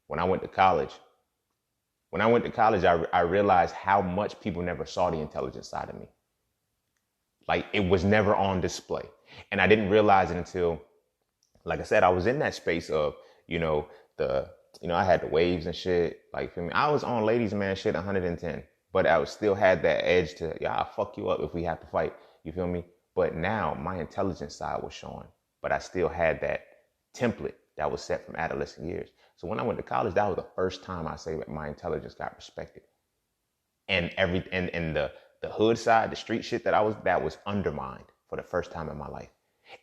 when I went to college, I realized how much people never saw the intelligent side of me. Like, it was never on display. And I didn't realize it until, like I said, I was in that space of, I had the waves and shit. Like, feel me? I was on ladies man shit 110, but I still had that edge to, I'll fuck you up if we have to fight. You feel me? But now my intelligence side was showing, but I still had that template that was set from adolescent years. So when I went to college, that was the first time I say that my intelligence got respected. And the hood side, the street shit that was undermined for the first time in my life.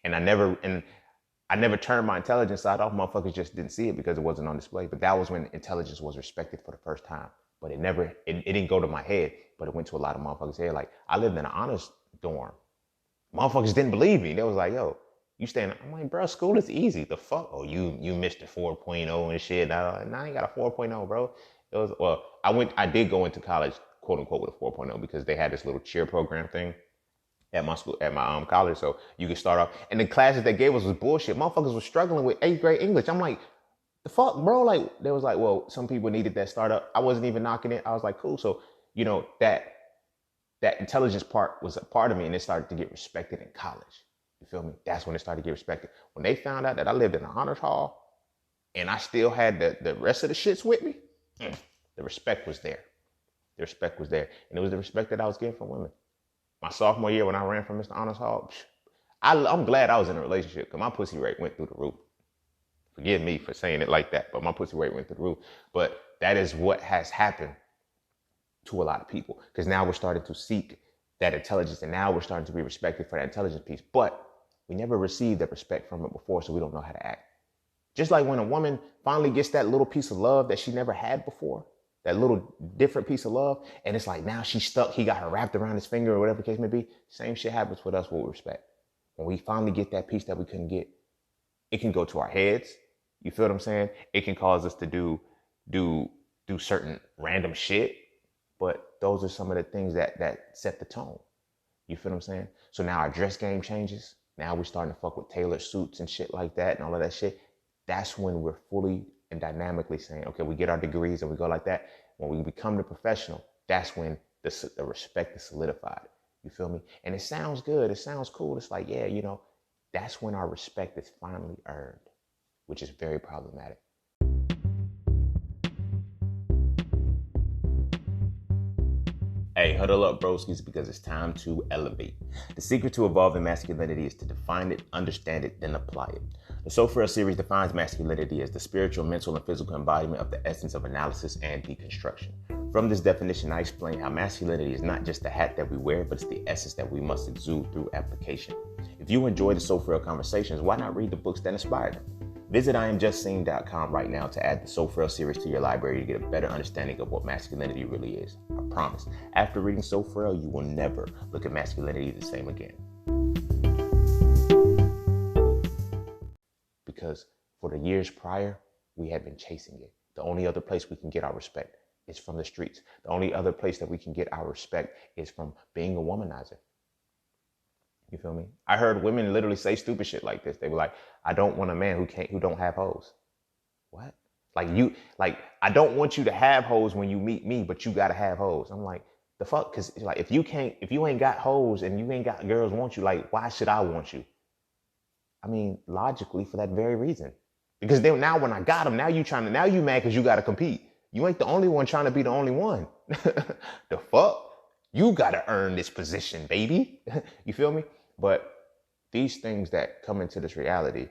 And I never turned my intelligence side off. Motherfuckers just didn't see it because it wasn't on display. But that was when intelligence was respected for the first time. But it didn't go to my head, but it went to a lot of motherfuckers' head. Like, I lived in an honors dorm. Motherfuckers didn't believe me. They was like, yo, you staying? I'm like, bro, school is easy. The fuck? Oh, you missed the 4.0 and shit. Nah, I ain't got a 4.0, bro. I did go into college, quote unquote, with a 4.0 because they had this little cheer program thing at my school, at my college. So you could start off, and the classes they gave us was bullshit. Motherfuckers was struggling with 8th grade English. I'm like, the fuck, bro? Like, they was like, well, some people needed that startup. I wasn't even knocking it. I was like, cool. So, that intelligence part was a part of me, and it started to get respected in college. You feel me? That's when it started to get respected. When they found out that I lived in an honors hall and I still had the rest of the shits with me, the respect was there. The respect was there. And it was the respect that I was getting from women. My sophomore year when I ran from Mr. Honors Hall, I'm glad I was in a relationship because my pussy rate went through the roof. Forgive me for saying it like that, but my pussy rate went through the roof. But that is what has happened to a lot of people, because now we're starting to seek that intelligence, and now we're starting to be respected for that intelligence piece. But we never received that respect from it before, so we don't know how to act. Just like when a woman finally gets that little piece of love that she never had before, that little different piece of love, and it's like now she's stuck, he got her wrapped around his finger or whatever the case may be. Same shit happens with us with respect. When we finally get that piece that we couldn't get, it can go to our heads. You feel what I'm saying? It can cause us to do certain random shit. But those are some of the things that set the tone. You feel what I'm saying? So now our dress game changes. Now we're starting to fuck with tailored suits and shit like that and all of that shit. That's when we're fully and dynamically saying, okay, we get our degrees and we go like that. When we become the professional, that's when the respect is solidified. You feel me? And it sounds good. It sounds cool. It's like, yeah, that's when our respect is finally earned, which is very problematic. Hey, huddle up, broskies, because it's time to elevate. The secret to evolving masculinity is to define it, understand it, then apply it. The So Frail series defines masculinity as the spiritual, mental, and physical embodiment of the essence of analysis and deconstruction. From this definition, I explain how masculinity is not just the hat that we wear, but it's the essence that we must exude through application. If you enjoy the So Frail conversations, why not read the books that inspire them? Visit IamJustSeen.com right now to add the So Frail series to your library to get a better understanding of what masculinity really is. I promise, after reading So Frail, you will never look at masculinity the same again. Because for the years prior, we had been chasing it. The only other place we can get our respect is from the streets. The only other place that we can get our respect is from being a womanizer. You feel me? I heard women literally say stupid shit like this. They were like, I don't want a man who don't have hoes. What? I don't want you to have hoes when you meet me, but you gotta have hoes. I'm like, the fuck? Cause like, if you ain't got hoes and you ain't got girls want you, like, why should I want you? I mean, logically, for that very reason. Because then now when I got them, now you mad because you gotta compete. You ain't the only one trying to be the only one. The fuck? You gotta earn this position, baby. You feel me? But these things that come into this reality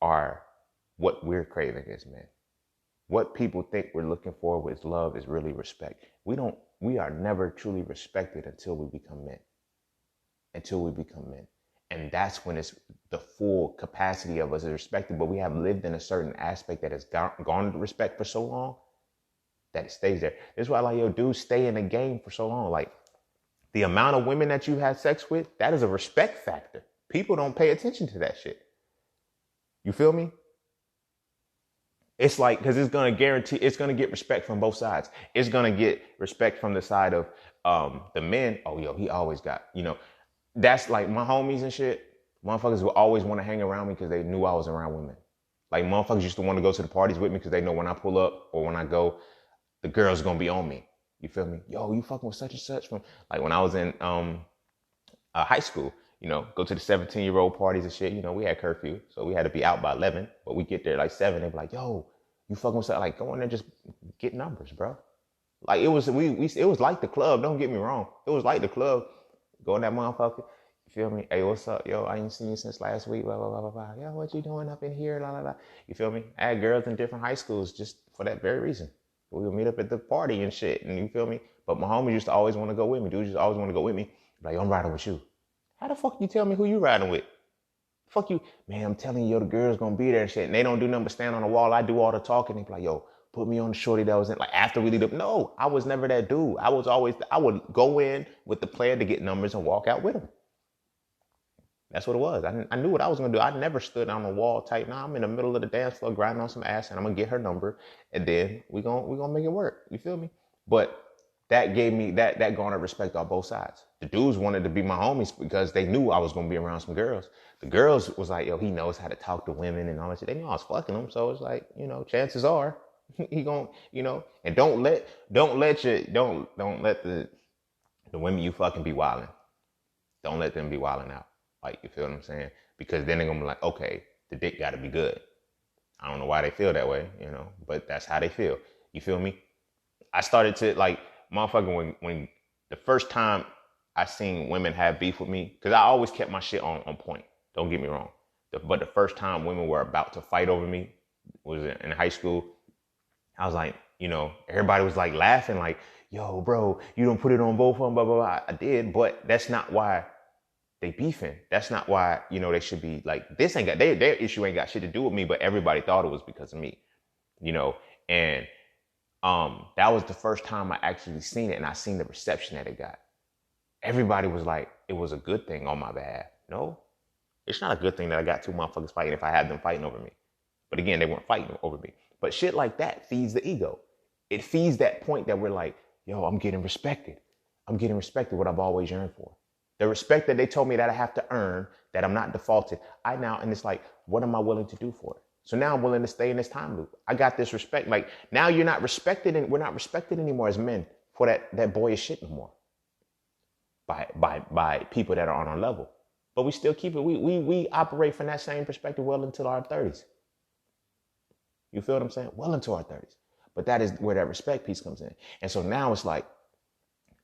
are what we're craving as men. What people think we're looking for with love is really respect. We are never truly respected until we become men. Until we become men. And that's when it's the full capacity of us is respected. But we have lived in a certain aspect that has garnered respect for so long that it stays there. That's why, like, yo, dudes stay in the game for so long. Like, the amount of women that you had sex with, that is a respect factor. People don't pay attention to that shit. You feel me? It's like, because it's going to guarantee, it's going to get respect from both sides. It's going to get respect from the side of the men. Oh, yo, he always got, that's like my homies and shit. Motherfuckers will always want to hang around me because they knew I was around women. Like, motherfuckers used to want to go to the parties with me because they know when I pull up or when I go, the girl's going to be on me. You feel me? Yo, you fucking with such and such from, like, when I was in high school, go to the 17-year-old parties and shit. We had curfew, so we had to be out by 11, but we get there like 7. They be like, yo, you fucking with something? Like, go in there, just get numbers, bro. Like, it was, it was like the club. Don't get me wrong. It was like the club. Go in that motherfucker. You feel me? Hey, what's up? Yo, I ain't seen you since last week. Blah, blah, blah, blah, blah. Yo, what you doing up in here? La, la, la. You feel me? I had girls in different high schools just for that very reason. We would meet up at the party and shit, and you feel me? But my homies used to always want to go with me. Dudes used to always want to go with me. Like, I'm riding with you. How the fuck you tell me who you riding with? Fuck you. Man, I'm telling you, yo, the girl's gonna be there and shit. And they don't do nothing but stand on the wall. I do all the talking. They be like, yo, put me on the shorty that was in. Like, after we lead up. No, I was never that dude. I would go in with the plan to get numbers and walk out with them. That's what it was. I knew what I was gonna do. I never stood on the wall tight. Nah, I'm in the middle of the dance floor grinding on some ass and I'm gonna get her number and then we gonna make it work. You feel me? But that gave me that garnered respect on both sides. The dudes wanted to be my homies because they knew I was gonna be around some girls. The girls was like, yo, he knows how to talk to women and all that shit. They knew I was fucking them, so it's like, chances are he gonna, and don't let the women you fucking be wilding. Don't let them be wilding out. Like, you feel what I'm saying? Because then they're gonna be like, okay, the dick gotta be good. I don't know why they feel that way, but that's how they feel. You feel me? I started to, like, motherfucker, when the first time I seen women have beef with me, because I always kept my shit on point. Don't get me wrong. But the first time women were about to fight over me was in high school. I was like, everybody was like laughing, like, yo, bro, you don't put it on both of them, blah, blah, blah. I did, but that's not why they beefing. That's not why, they should be like, this ain't got, their issue ain't got shit to do with me, but everybody thought it was because of me, and that was the first time I actually seen it, and I seen the reception that it got. Everybody was like, it was a good thing on my behalf. No, it's not a good thing that I got two motherfuckers fighting if I had them fighting over me. But again, they weren't fighting over me. But shit like that feeds the ego. It feeds that point that we're like, yo, I'm getting respected. I'm getting respected, what I've always yearned for. The respect that they told me that I have to earn, that I'm not defaulted. And it's like, what am I willing to do for it? So now I'm willing to stay in this time loop. I got this respect. Like, now you're not respected, and we're not respected anymore as men for that boyish shit no more. By people that are on our level. But we still keep it, we operate from that same perspective well into our 30s. You feel what I'm saying? Well into our 30s. But that is where that respect piece comes in. And so now it's like,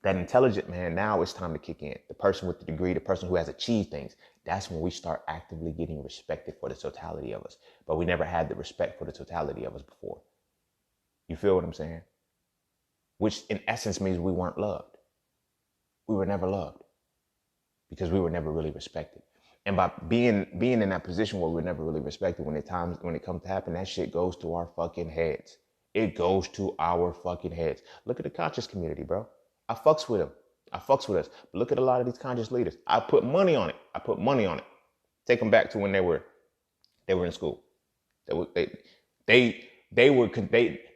that intelligent man, now it's time to kick in. The person with the degree, the person who has achieved things, that's when we start actively getting respected for the totality of us. But we never had the respect for the totality of us before. You feel what I'm saying? Which in essence means we weren't loved. We were never loved because we were never really respected. And by being in that position where we're never really respected, when it comes to happen, that shit goes to our fucking heads. It goes to our fucking heads. Look at the conscious community, bro. I fucks with them. I fucks with us. But look at a lot of these conscious leaders. I put money on it. Take them back to when they were in school.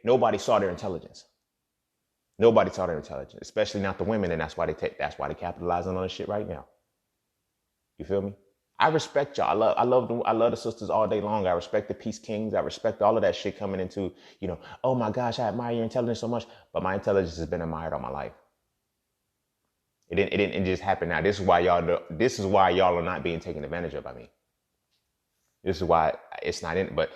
Nobody saw their intelligence. Nobody saw their intelligence, especially not the women, and that's why they capitalize on this shit right now. You feel me? I respect y'all. I love the sisters all day long. I respect the Peace Kings. I respect all of that shit coming into, oh my gosh, I admire your intelligence so much, but my intelligence has been admired all my life. It didn't just happen now. This is why y'all are not being taken advantage of by me. This is why it's not in. But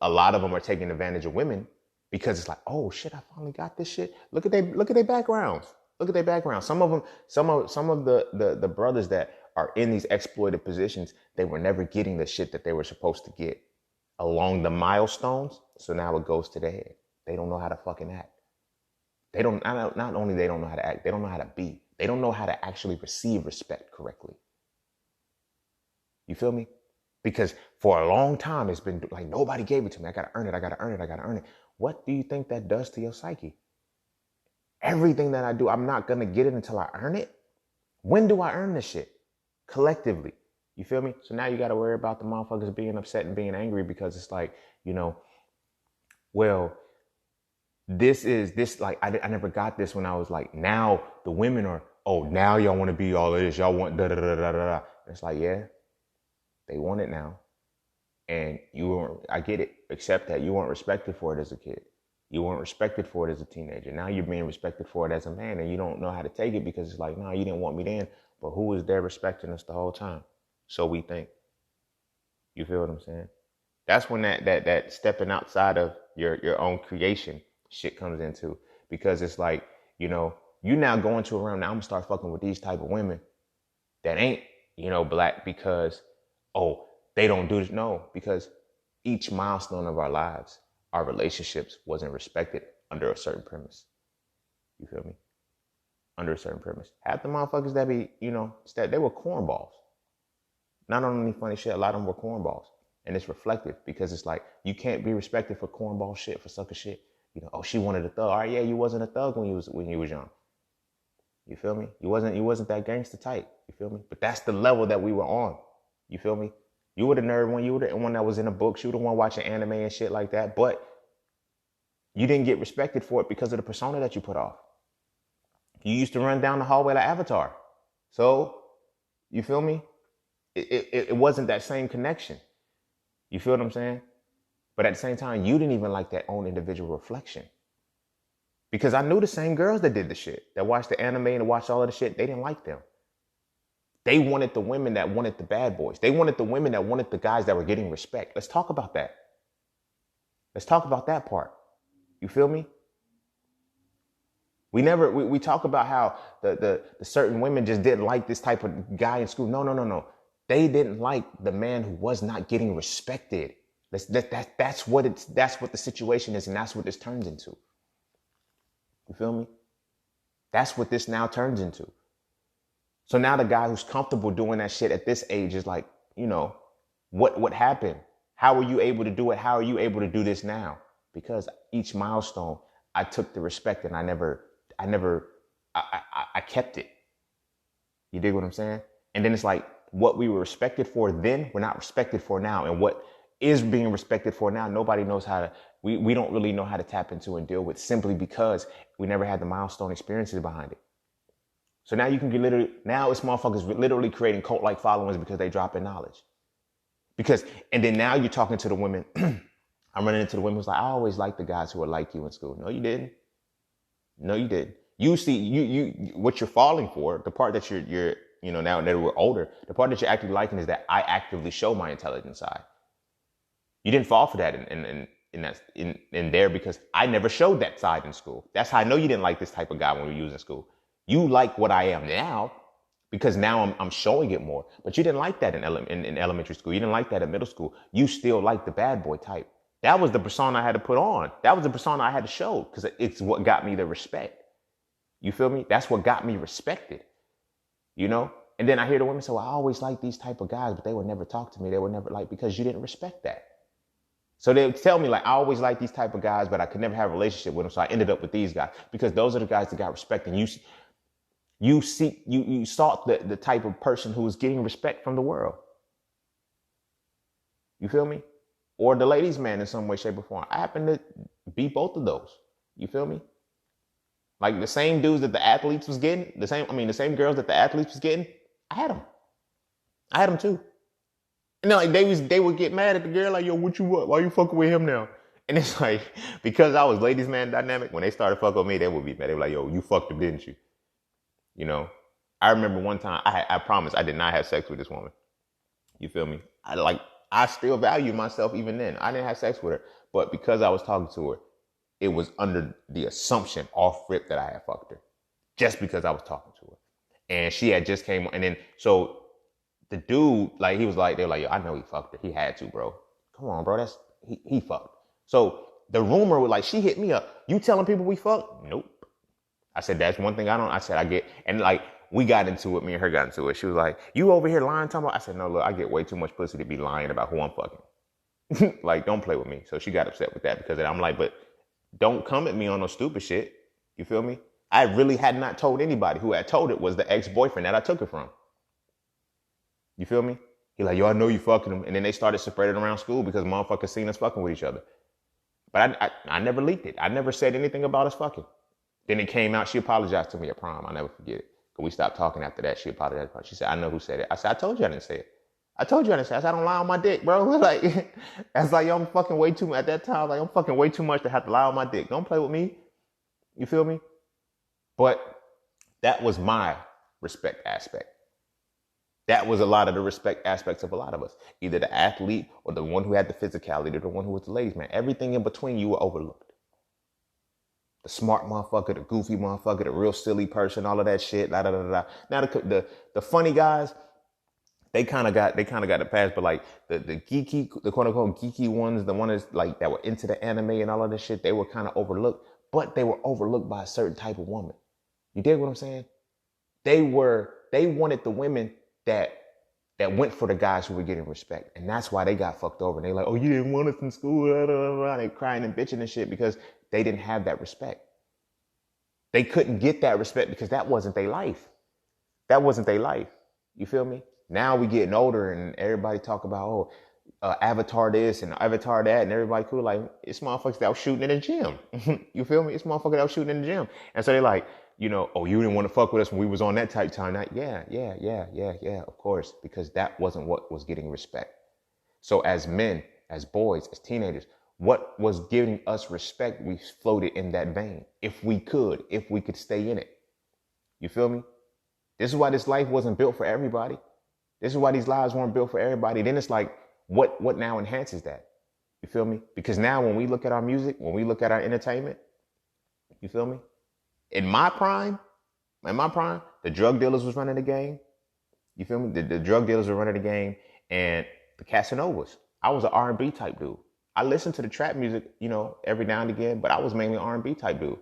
a lot of them are taking advantage of women because it's like, oh shit, I finally got this shit. Look at their backgrounds. Look at their backgrounds. Some of the brothers that are in these exploited positions, they were never getting the shit that they were supposed to get along the milestones. So now it goes to their head. They don't know how to fucking act. They don't, not only they don't know how to act, they don't know how to be. They don't know how to actually receive respect correctly. You feel me? Because for a long time, it's been like, nobody gave it to me. I got to earn it. I got to earn it. I got to earn it. What do you think that does to your psyche? Everything that I do, I'm not going to get it until I earn it. When do I earn this shit? Collectively. You feel me? So now you got to worry about the motherfuckers being upset and being angry because it's like, well, this like, I never got this when I was like, now the women are, oh, now y'all want to be all of this. Y'all want da da da da da da. It's like, yeah, they want it now. And I get it, except that you weren't respected for it as a kid. You weren't respected for it as a teenager. Now you're being respected for it as a man, and you don't know how to take it because it's like, no, you didn't want me then, but who was there respecting us the whole time? So we think. You feel what I'm saying? That's when that stepping outside of your own creation shit comes into, because it's like, you now going to around, now I'm gonna start fucking with these type of women that ain't, black because, oh, they don't do this. No, because each milestone of our lives, our relationships wasn't respected under a certain premise. You feel me? Under a certain premise. Half the motherfuckers that be, they were cornballs. Not on any funny shit, a lot of them were cornballs. And it's reflective because it's like, you can't be respected for cornball shit, for sucker shit. Oh, she wanted a thug. All right, yeah, you wasn't a thug when you was young. You feel me? You wasn't that gangster type. You feel me? But that's the level that we were on. You feel me? You were the nerd one. You were the one that was in the books. You were the one watching anime and shit like that. But you didn't get respected for it because of the persona that you put off. You used to run down the hallway like Avatar. So, you feel me? It wasn't that same connection. You feel what I'm saying? But at the same time, you didn't even like that own individual reflection. Because I knew the same girls that did the shit, that watched the anime and watched all of the shit. They didn't like them. They wanted the women that wanted the bad boys. They wanted the women that wanted the guys that were getting respect. Let's talk about that. Let's talk about that part. You feel me? We talk about how the certain women just didn't like this type of guy in school. No. They didn't like the man who was not getting respected. That's what the situation is, and that's what this turns into. You feel me? That's what this now turns into. So now the guy who's comfortable doing that shit at this age is like, what happened? How were you able to do it? How are you able to do this now? Because each milestone, I took the respect and I kept it. You dig what I'm saying? And then it's like, what we were respected for then, we're not respected for now. And what is being respected for now, nobody knows how to, we don't really know how to tap into and deal with, simply because we never had the milestone experiences behind it. So now you can get now it's motherfuckers literally creating cult-like followings because they drop in knowledge. And then now you're talking to the women. I'm running into the women who's like, I always liked the guys who were like you in school. No, you didn't. No, you didn't. You see, you what you're falling for, the part that you're now that we're older, the part that you're actually liking is that I actively show my intelligence side. You didn't fall for that in there because I never showed that side in school. That's how I know you didn't like this type of guy when we were in school. You like what I am now because now I'm showing it more. But you didn't like that in elementary school. You didn't like that in middle school. You still like the bad boy type. That was the persona I had to put on. That was the persona I had to show because it's what got me the respect. You feel me? That's what got me respected. And then I hear the women say, well, I always liked these type of guys, but they would never talk to me. They would never because you didn't respect that. So they would tell me like, I always liked these type of guys, but I could never have a relationship with them. So I ended up with these guys because those are the guys that got respect. And you sought the type of person who was getting respect from the world. You feel me? Or the ladies' man in some way, shape, or form. I happen to be both of those. You feel me? Like the same dudes that the athletes was getting, the same girls that the athletes was getting, I had them. I had them too. And then like they would get mad at the girl, like, yo, what? Why you fucking with him now? And it's like, because I was ladies' man dynamic, when they started fucking with me, they would be mad. They were like, yo, you fucked him, didn't you? I remember one time, I promised I did not have sex with this woman. You feel me? I still value myself even then. I didn't have sex with her, but because I was talking to her, it was under the assumption off rip that I had fucked her, just because I was talking to her. And she had just came, and then, so the dude, like, he was like, they were like, yo, I know he fucked her. He had to, bro. Come on, bro. He fucked. So the rumor was like, she hit me up. You telling people we fuck? Nope. I said, that's one thing I said, I get, and like, we got into it, me and her got into it. She was like, you over here lying, talking about, I said, no, look, I get way too much pussy to be lying about who I'm fucking. Like, don't play with me. So she got upset with that because I'm like, but don't come at me on no stupid shit. You feel me? I really had not told anybody. Who had told it was the ex-boyfriend that I took it from. You feel me? He like, yo, I know you fucking him. And then they started spreading around school because motherfuckers seen us fucking with each other. But I never leaked it. I never said anything about us fucking. Then it came out. She apologized to me at prom. I'll never forget it. Because we stopped talking after that. She apologized. She said, I know who said it. I said, I told you I didn't say it. I told you I didn't say it. I said, I don't lie on my dick, bro. Like, that's like, yo, I'm fucking way too much. At that time, like, I'm fucking way too much to have to lie on my dick. Don't play with me. You feel me? But that was my respect aspect. That was a lot of the respect aspects of a lot of us. Either the athlete or the one who had the physicality or the one who was the ladies' man. Everything in between you were overlooked. The smart motherfucker, the goofy motherfucker, the real silly person, all of that shit. Da, da, da, da. Now the funny guys, they kind of got the pass, but like the geeky, the quote unquote geeky ones, the ones like that were into the anime and all of this shit, they were kind of overlooked, but they were overlooked by a certain type of woman. You dig what I'm saying? They wanted the women that went for the guys who were getting respect. And that's why they got fucked over. And they like, oh, you didn't want us in school. Blah, blah, blah. They crying and bitching and shit because they didn't have that respect. They couldn't get that respect because that wasn't their life. That wasn't their life. You feel me? Now we getting older and everybody talk about, avatar this and avatar that, and everybody cool. Like, it's motherfuckers that was shooting in the gym. You feel me? It's motherfuckers that was shooting in the gym. And so they like, you know, oh, you didn't want to fuck with us when we was on that type time. Yeah, of course, because that wasn't what was getting respect. So as men, as boys, as teenagers, what was giving us respect, we floated in that vein. If we could stay in it. You feel me? This is why this life wasn't built for everybody. This is why these lives weren't built for everybody. Then it's like, what now enhances that? You feel me? Because now when we look at our music, when we look at our entertainment, you feel me? In my prime, the drug dealers was running the game. You feel me? The drug dealers were running the game, and the Casanovas. I was an R&B type dude. I listened to the trap music, you know, every now and again, but I was mainly an R&B type dude.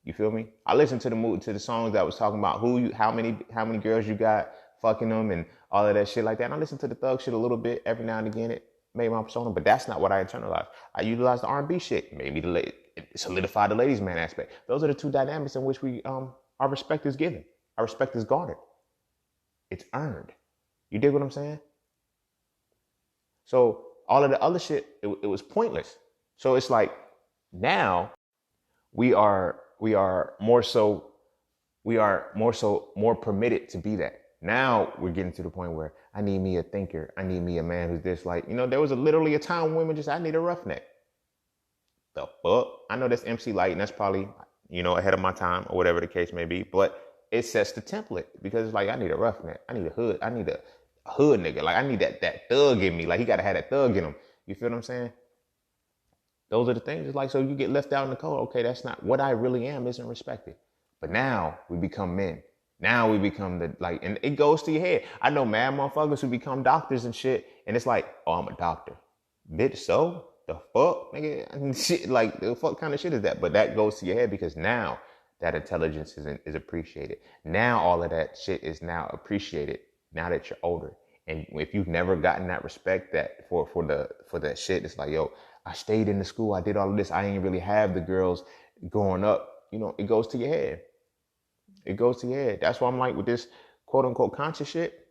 You feel me? I listened to the songs that was talking about how many girls you got, fucking them, and all of that shit like that. And I listened to the thug shit a little bit every now and again. It made my persona, but that's not what I internalized. I utilized the R&B shit. Maybe it solidified the ladies' man aspect. Those are the two dynamics in which our respect is given. Our respect is garnered. It's earned. You dig what I'm saying? So all of the other shit, it was pointless. So it's like now we are more permitted to be that. Now we're getting to the point where I need me a thinker. I need me a man who's this, like, you know, there was literally a time when women just, I need a roughneck. The fuck? I know that's MC Light and that's probably, you know, ahead of my time or whatever the case may be, but it sets the template because it's like, I need a roughneck. I need a hood. I need a hood nigga. Like, I need that thug in me. Like, he got to have that thug in him. You feel what I'm saying? Those are the things. It's like, so you get left out in the cold. Okay, that's not what I really am, isn't respected. But now we become men. Now we become and it goes to your head. I know mad motherfuckers who become doctors and shit, and it's like, oh, I'm a doctor. Bitch, so? The fuck? Nigga, shit, like, the fuck kind of shit is that? But that goes to your head because now that intelligence is appreciated. Now all of that shit is now appreciated now that you're older. And if you've never gotten that respect that for that shit, it's like, yo, I stayed in the school, I did all of this, I ain't really have the girls growing up. You know, it goes to your head. It goes to your head. That's why I'm like, with this quote unquote conscious shit,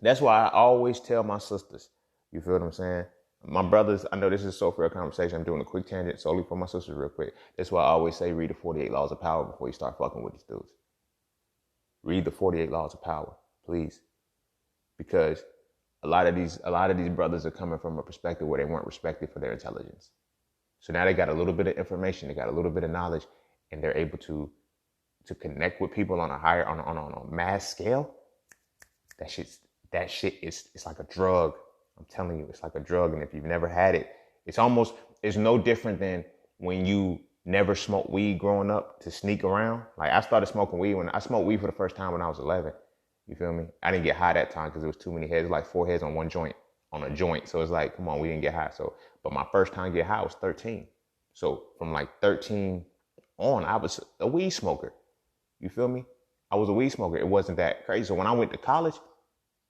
that's why I always tell my sisters, you feel what I'm saying? My brothers, I know this is so for a conversation. I'm doing a quick tangent solely for my sisters real quick. That's why I always say read the 48 Laws of Power before you start fucking with these dudes. Read the 48 Laws of Power, please. Because a lot of these brothers are coming from a perspective where they weren't respected for their intelligence. So now they got a little bit of information, they got a little bit of knowledge, and they're able to connect with people on a mass scale. That shit is, it's like a drug. I'm telling you, it's like a drug. And if you've never had it, it's no different than when you never smoked weed growing up to sneak around. Like, I started smoking weed when I smoked weed for the first time when I was 11. You feel me? I didn't get high that time because there was too many heads, like 4 heads on a joint. So it's like, come on, we didn't get high. So, but my first time to get high was 13. So from like 13 on, I was a weed smoker. You feel me? I was a weed smoker. It wasn't that crazy. So when I went to college,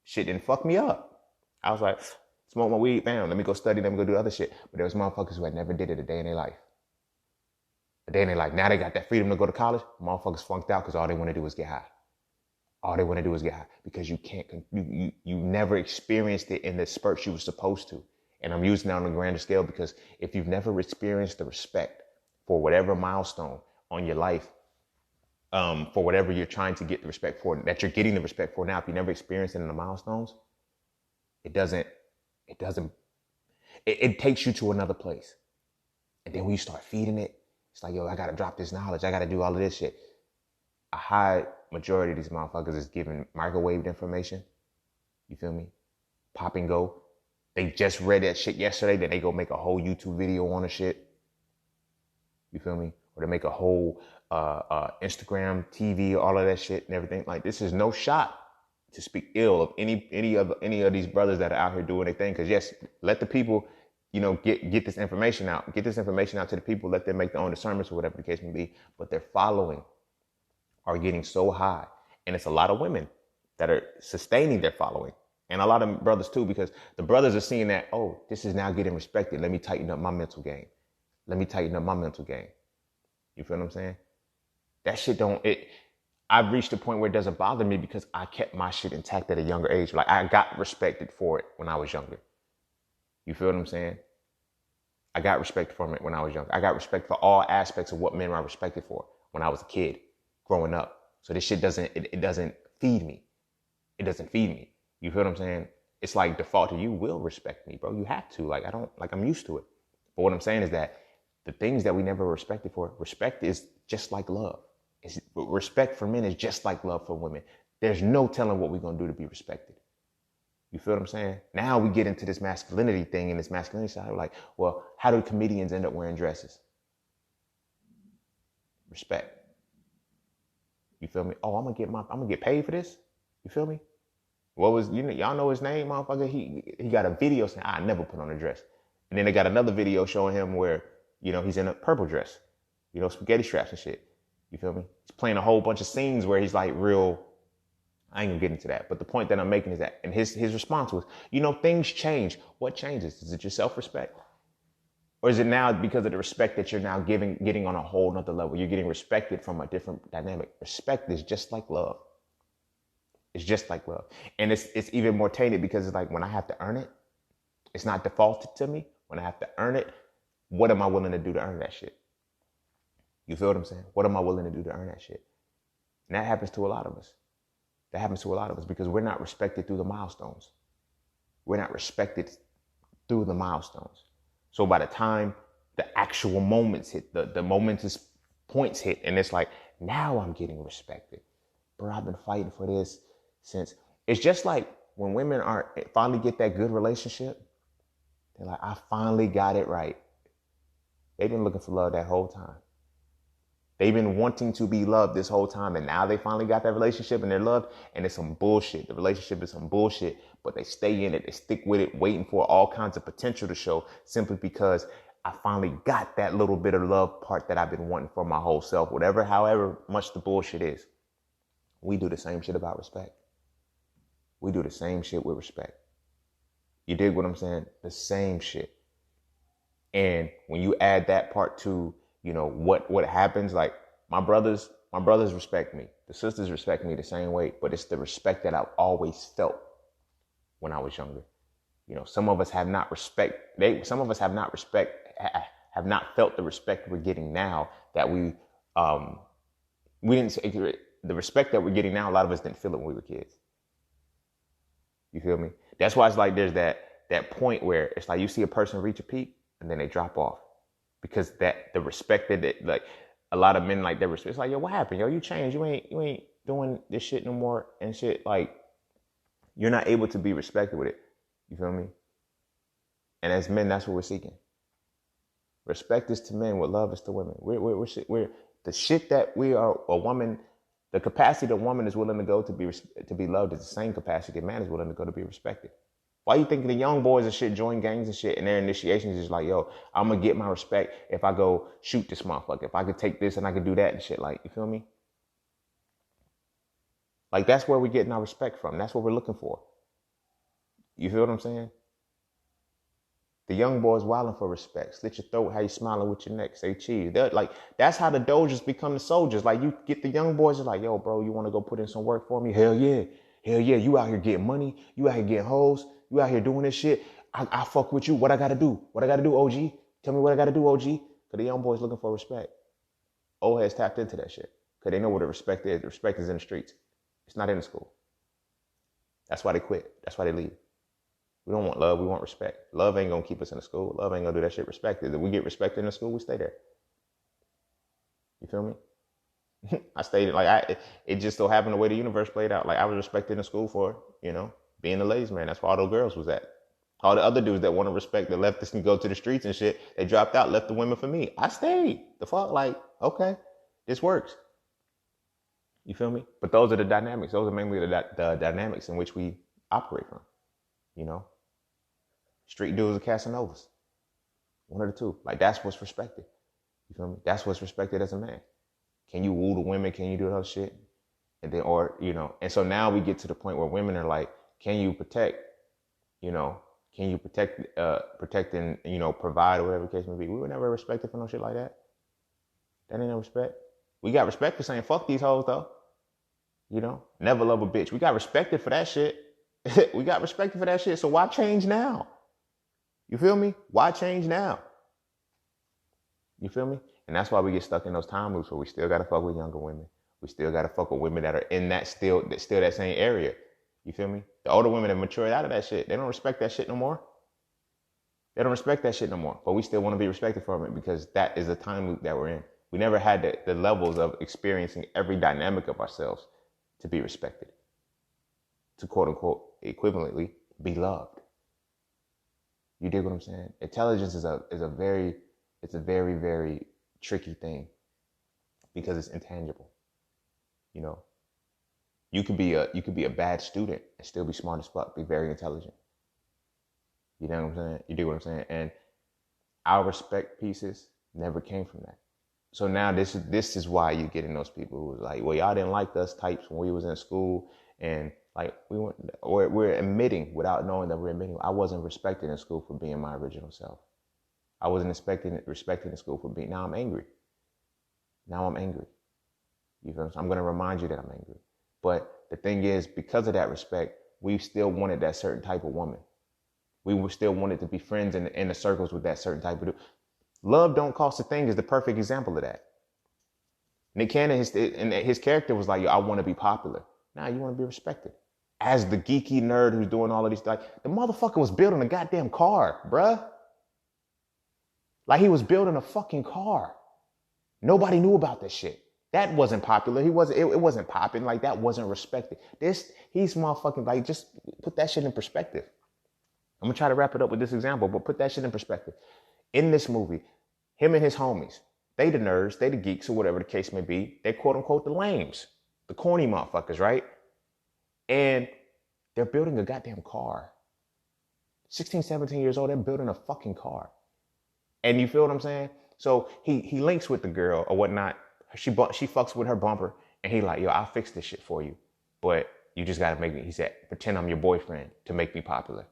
shit didn't fuck me up. I was like, smoke my weed, bam, let me go study, let me go do other shit. But there was motherfuckers who had never did it a day in their life. A day in their life. Now they got that freedom to go to college. Motherfuckers flunked out because all they want to do is get high. All they want to do is get high because you can't, you never experienced it in the spurts you were supposed to. And I'm using that on a grander scale because if you've never experienced the respect for whatever milestone on your life, for whatever you're trying to get the respect for, that you're getting the respect for now, if you never experienced it in the milestones, it takes you to another place. And then when you start feeding it, it's like, yo, I got to drop this knowledge. I got to do all of this shit. A high majority of these motherfuckers is giving microwaved information. You feel me? Pop and go. They just read that shit yesterday, then they go make a whole YouTube video on the shit. You feel me? Or they make a whole Instagram, TV, all of that shit and everything. Like, this is no shot to speak ill of any of these brothers that are out here doing their thing. Because yes, let the people, get this information out. Get this information out to the people. Let them make their own discernments or whatever the case may be. But their following are getting so high, and it's a lot of women that are sustaining their following, and a lot of brothers too, because the brothers are seeing that, oh, this is now getting respected. Let me tighten up my mental game. Let me tighten up my mental game. You feel what I'm saying? That shit I've reached a point where it doesn't bother me because I kept my shit intact at a younger age. Like, I got respected for it when I was younger. You feel what I'm saying? I got respect from it when I was younger. I got respect for all aspects of what men are respected for when I was a kid growing up. So this shit doesn't feed me. It doesn't feed me. You feel what I'm saying? It's like default to, you will respect me, bro. You have to. Like, I'm used to it. But what I'm saying is that the things that we never respected for, respect is just like love. Respect for men is just like love for women. There's no telling what we're going to do to be respected. You feel what I'm saying? Now we get into this masculinity thing and this masculinity side. We're like, well, how do comedians end up wearing dresses? Respect. You feel me? Oh, I'm gonna get paid for this. You feel me? Y'all know his name, motherfucker? He got a video saying, I never put on a dress. And then they got another video showing him where, he's in a purple dress, spaghetti straps and shit. You feel me? He's playing a whole bunch of scenes where he's like real. I ain't gonna get into that. But the point that I'm making is that, and his response was, things change. What changes? Is it your self-respect? Or is it now because of the respect that you're now getting on a whole nother level? You're getting respected from a different dynamic. Respect is just like love. It's just like love. And it's even more tainted because it's like, when I have to earn it, it's not defaulted to me. When I have to earn it, what am I willing to do to earn that shit? You feel what I'm saying? What am I willing to do to earn that shit? And that happens to a lot of us. That happens to a lot of us because we're not respected through the milestones. We're not respected through the milestones. So by the time the actual moments hit, the momentous points hit, and it's like, now I'm getting respected. Bro, I've been fighting for this since. It's just like when women finally get that good relationship, they're like, I finally got it right. They've been looking for love that whole time. They've been wanting to be loved this whole time, and now they finally got that relationship and they're loved, and it's some bullshit. The relationship is some bullshit, but they stay in it. They stick with it, waiting for all kinds of potential to show, simply because I finally got that little bit of love part that I've been wanting for my whole self, however much the bullshit is. We do the same shit about respect. We do the same shit with respect. You dig what I'm saying? The same shit. And when you add that part to, what happens, like my brothers respect me. The sisters respect me the same way, but it's the respect that I've always felt when I was younger. Some of us have not felt the respect we're getting now that we didn't say. The respect that we're getting now, a lot of us didn't feel it when we were kids. You feel me? That's why it's like there's that point where it's like you see a person reach a peak and then they drop off. Because the respect that like a lot of men, like, they respect. It's like, yo, what happened? Yo, you changed. You ain't doing this shit no more and shit. Like, you're not able to be respected with it. You feel me? And as men, that's what we're seeking. Respect is to men what love is to women. We're the shit that we are a woman. The capacity that a woman is willing to go to be loved is the same capacity a man is willing to go to be respected. Why you think the young boys and shit join gangs and shit and their initiation is just like, yo, I'm gonna get my respect if I go shoot this motherfucker. If I could take this and I could do that and shit. Like, you feel me? Like, that's where we're getting our respect from. That's what we're looking for. You feel what I'm saying? The young boys wilding for respect. Slit your throat, how you smiling with your neck, say cheese. They're like, that's how the Dojers become the soldiers. Like, you get the young boys, are like, yo, bro, you want to go put in some work for me? Hell yeah. Hell yeah. You out here getting money. You out here getting hoes. You out here doing this shit. I fuck with you. What I got to do? What I got to do, OG? Tell me what I got to do, OG. Because the young boys looking for respect. Old heads tapped into that shit. Because they know what the respect is. The respect is in the streets. It's not in the school. That's why they quit. That's why they leave. We don't want love. We want respect. Love ain't going to keep us in the school. Love ain't going to do that shit. Respect is. If we get respected in the school, we stay there. You feel me? I stayed, like, it just so happened the way the universe played out. Like, I was respected in school for, being the ladies' man. That's where all those girls was at. All the other dudes that want to respect, that left us and go to the streets and shit, they dropped out, left the women for me. I stayed. The fuck? Like, okay, this works. You feel me? But those are the dynamics. Those are mainly the dynamics in which we operate from. Street dudes or Casanovas. One of the two. Like, that's what's respected. You feel me? That's what's respected as a man. Can you woo the women? Can you do that shit? And then, and so now we get to the point where women are like, can you protect, protect and, provide or whatever the case may be. We were never respected for no shit like that. That ain't no respect. We got respect for saying, fuck these hoes though. Never love a bitch. We got respected for that shit. We got respected for that shit. So why change now? You feel me? Why change now? You feel me? And that's why we get stuck in those time loops where we still got to fuck with younger women. We still got to fuck with women that are in that still that same area. You feel me? The older women have matured out of that shit. They don't respect that shit no more. They don't respect that shit no more. But we still want to be respected from it because that is the time loop that we're in. We never had the levels of experiencing every dynamic of ourselves to be respected. To quote unquote equivalently be loved. You dig what I'm saying? Intelligence is a very, very tricky thing because it's intangible. You could be a bad student and still be smart as fuck, be very intelligent. You know what I'm saying? You dig what I'm saying? And our respect pieces never came from that. So now this is why you get in those people who was like, well, y'all didn't like us types when we was in school, and like we're admitting without knowing that we're admitting. I wasn't respected in school for being my original self. I wasn't respected in school for being. Now I'm angry. You feel what I'm saying? I'm gonna remind you that I'm angry. But the thing is, because of that respect, we still wanted that certain type of woman. We were still wanted to be friends in the circles with that certain type of dude. Love Don't Cost a Thing is the perfect example of that. Nick Cannon, his character was like, yo, I want to be popular. Now you want to be respected. As the geeky nerd who's doing all of these, like, the motherfucker was building a goddamn car, bruh. Like, he was building a fucking car. Nobody knew about this shit. That wasn't popular. It wasn't popping. Like, that wasn't respected. He's motherfucking, like, just put that shit in perspective. I'm gonna try to wrap it up with this example, but put that shit in perspective. In this movie, him and his homies, they the nerds, they the geeks, or whatever the case may be. They quote unquote the lames, the corny motherfuckers, right? And they're building a goddamn car. 16, 17 years old, they're building a fucking car. And you feel what I'm saying? So he links with the girl or whatnot. She fucks with her bumper, and he like, yo, I'll fix this shit for you. But you just gotta make me, he said, pretend I'm your boyfriend to make me popular.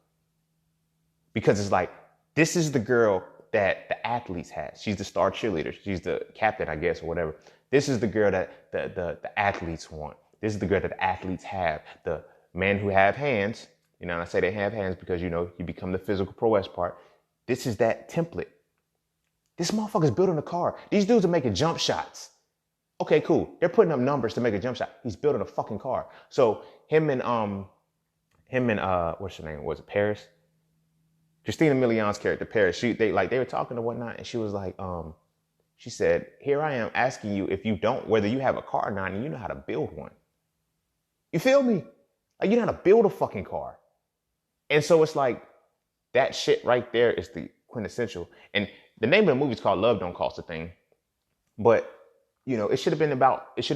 Because it's like, this is the girl that the athletes have. She's the star cheerleader. She's the captain, I guess, or whatever. This is the girl that the athletes want. This is the girl that the athletes have. The men who have hands, and I say they have hands because, you become the physical prowess part. This is that template. This motherfucker's building a car. These dudes are making jump shots. Okay, cool. They're putting up numbers to make a jump shot. He's building a fucking car. So him and what's her name? Was it Paris? Christina Milian's character, Paris, they were talking and whatnot, and she was like, she said, here I am asking you whether you have a car or not, and you know how to build one. You feel me? Like, you know how to build a fucking car. And so it's like, that shit right there is the quintessential. And the name of the movie is called Love Don't Cost a Thing. But, it should have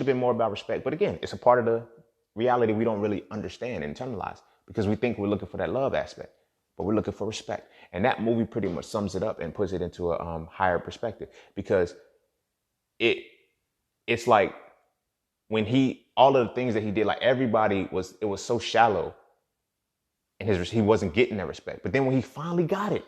been more about respect. But again, it's a part of the reality we don't really understand and internalize because we think we're looking for that love aspect. but we're looking for respect. And that movie pretty much sums it up and puts it into a higher perspective, because it's like when all of the things that he did, like it was so shallow, and he wasn't getting that respect. But then when he finally got it,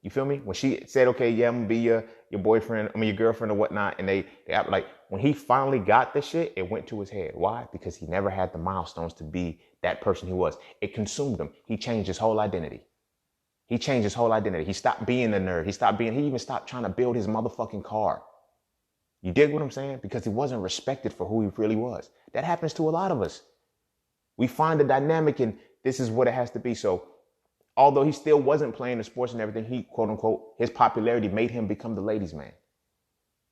you feel me? When she said, okay, yeah, I'm gonna be your boyfriend, your girlfriend or whatnot, and they like, when he finally got the shit, it went to his head. Why? Because he never had the milestones to be that person he was. It consumed him. He changed his whole identity. He stopped being a nerd. He even stopped trying to build his motherfucking car. You dig what I'm saying? Because he wasn't respected for who he really was. That happens to a lot of us. We find a dynamic and this is what it has to be. So although he still wasn't playing the sports and everything, he, quote unquote, his popularity made him become the ladies' man.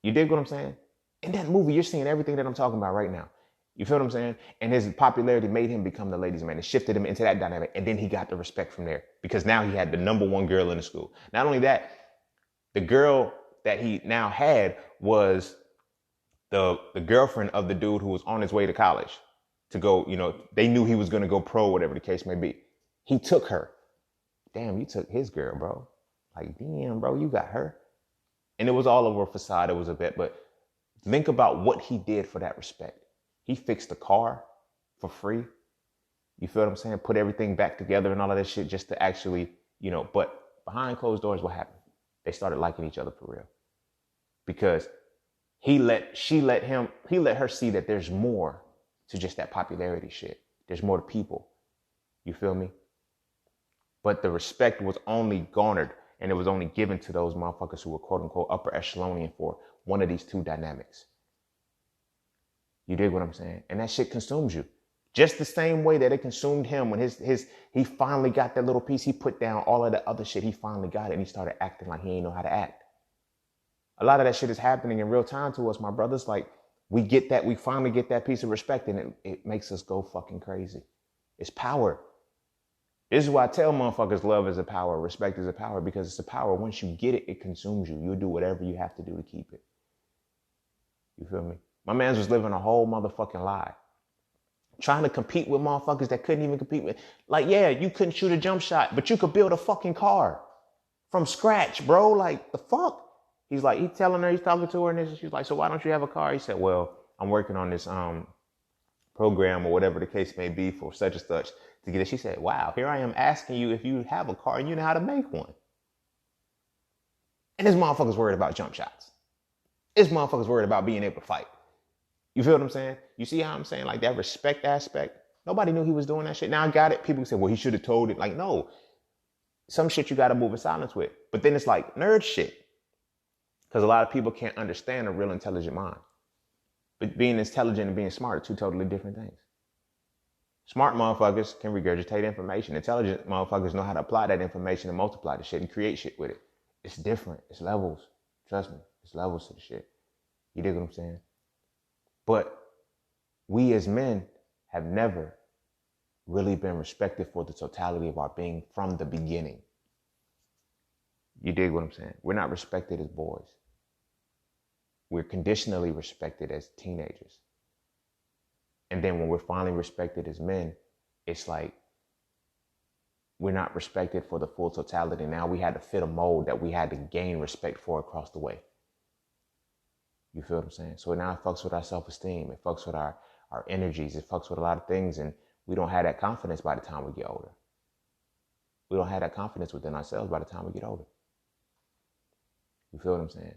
You dig what I'm saying? In that movie, you're seeing everything that I'm talking about right now. You feel what I'm saying? And his popularity made him become the ladies' man. It shifted him into that dynamic. And then he got the respect from there, because now he had the number one girl in the school. Not only that, the girl that he now had was the girlfriend of the dude who was on his way to college to go, they knew he was going to go pro, whatever the case may be. He took her. Damn, you took his girl, bro. Like, damn, bro, you got her. And it was all over a facade. It was a bit, but think about what he did for that respect. He fixed the car for free. You feel what I'm saying? Put everything back together and all of that shit just to actually, but behind closed doors, what happened? They started liking each other for real. Because he let her see that there's more to just that popularity shit. There's more to people. You feel me? But the respect was only garnered and it was only given to those motherfuckers who were, quote unquote, upper echelonian for one of these two dynamics. You dig what I'm saying? And that shit consumes you. Just the same way that it consumed him when he finally got that little piece. He put down all of the other shit. He finally got it and he started acting like he ain't know how to act. A lot of that shit is happening in real time to us, my brothers. Like, we finally get that piece of respect and it makes us go fucking crazy. It's power. This is why I tell motherfuckers love is a power, respect is a power, because it's a power. Once you get it, it consumes you. You'll do whatever you have to do to keep it. You feel me? My man's was living a whole motherfucking lie. Trying to compete with motherfuckers that couldn't even compete with. Like, yeah, you couldn't shoot a jump shot, but you could build a fucking car from scratch, bro. Like, the fuck? He's like, he's telling her, he's talking to her, and she's like, so why don't you have a car? He said, well, I'm working on this program or whatever the case may be for such and such to get it. She said, wow, here I am asking you if you have a car and you know how to make one. And this motherfucker's worried about jump shots. This motherfucker's worried about being able to fight. You feel what I'm saying? You see how I'm saying? Like, that respect aspect. Nobody knew he was doing that shit. Now I got it. People say, well, he should have told it. Like, no. Some shit you got to move in silence with. But then it's like nerd shit. Because a lot of people can't understand a real intelligent mind. But being intelligent and being smart are two totally different things. Smart motherfuckers can regurgitate information. Intelligent motherfuckers know how to apply that information and multiply the shit and create shit with it. It's different. It's levels. Trust me. It's levels to the shit. You dig what I'm saying? But we as men have never really been respected for the totality of our being from the beginning. You dig what I'm saying? We're not respected as boys. We're conditionally respected as teenagers. And then when we're finally respected as men, it's like we're not respected for the full totality. Now we had to fit a mold that we had to gain respect for across the way. You feel what I'm saying? So now it fucks with our self-esteem. It fucks with our energies. It fucks with a lot of things. And we don't have that confidence by the time we get older. We don't have that confidence within ourselves by the time we get older. You feel what I'm saying?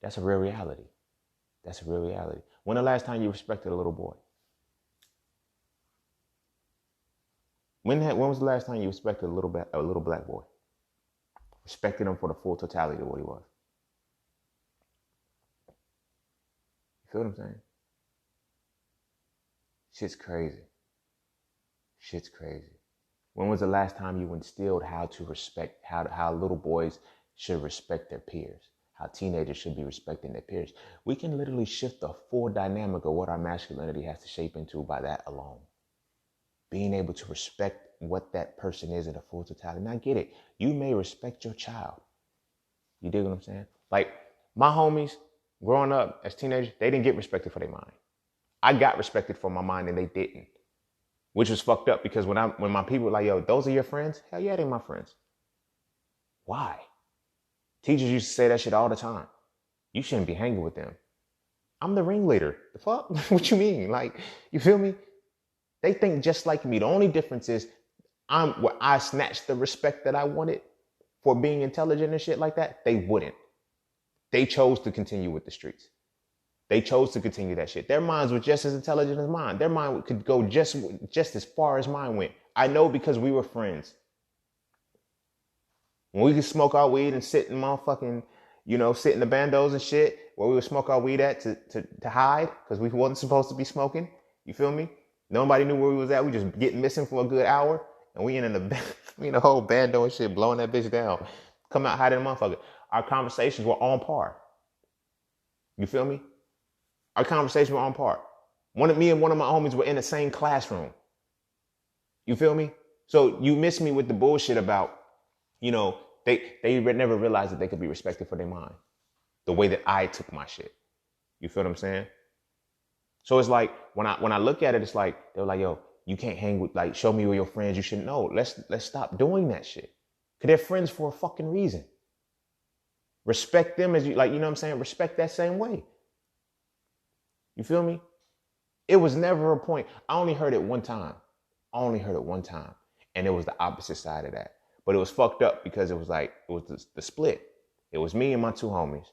That's a real reality. That's a real reality. When the last time you respected a little boy? When was the last time you respected a little black boy? Respected him for the full totality of what he was. You feel what I'm saying? Shit's crazy. Shit's crazy. When was the last time you instilled how to respect, how little boys should respect their peers? How teenagers should be respecting their peers? We can literally shift the full dynamic of what our masculinity has to shape into by that alone. Being able to respect what that person is in a full totality. Now get it. You may respect your child. You dig what I'm saying? Like my homies growing up as teenagers, they didn't get respected for their mind. I got respected for my mind and they didn't. which was fucked up because when my people were like, yo, those are your friends? Hell yeah, they my friends. Why? Teachers used to say that shit all the time. You shouldn't be hanging with them. I'm the ringleader. The fuck? What you mean? Like, you feel me? They think just like me. The only difference is I snatched the respect that I wanted for being intelligent and shit like that. They wouldn't. They chose to continue with the streets. They chose to continue that shit. Their minds were just as intelligent as mine. Their mind could go just as far as mine went. I know because we were friends. When we could smoke our weed and sit in motherfucking, sit in the bandos and shit, where we would smoke our weed at to hide, because we wasn't supposed to be smoking. You feel me? Nobody knew where we was at. We just get missing for a good hour, and we in the whole bando and shit, blowing that bitch down. Come out hiding the motherfucker. Our conversations were on par. You feel me? Our conversations were on par. Me and one of my homies were in the same classroom. You feel me? So you miss me with the bullshit about, they never realized that they could be respected for their mind. The way that I took my shit. You feel what I'm saying? So it's like, when I look at it, it's like, they're like, yo, you can't hang with, like, show me where your friends, you should know. Let's stop doing that shit. Because they're friends for a fucking reason. Respect them as you, like, you know what I'm saying? Respect that same way. You feel me? It was never a point. I only heard it one time. And it was the opposite side of that. But it was fucked up because it was the split. It was me and my two homies.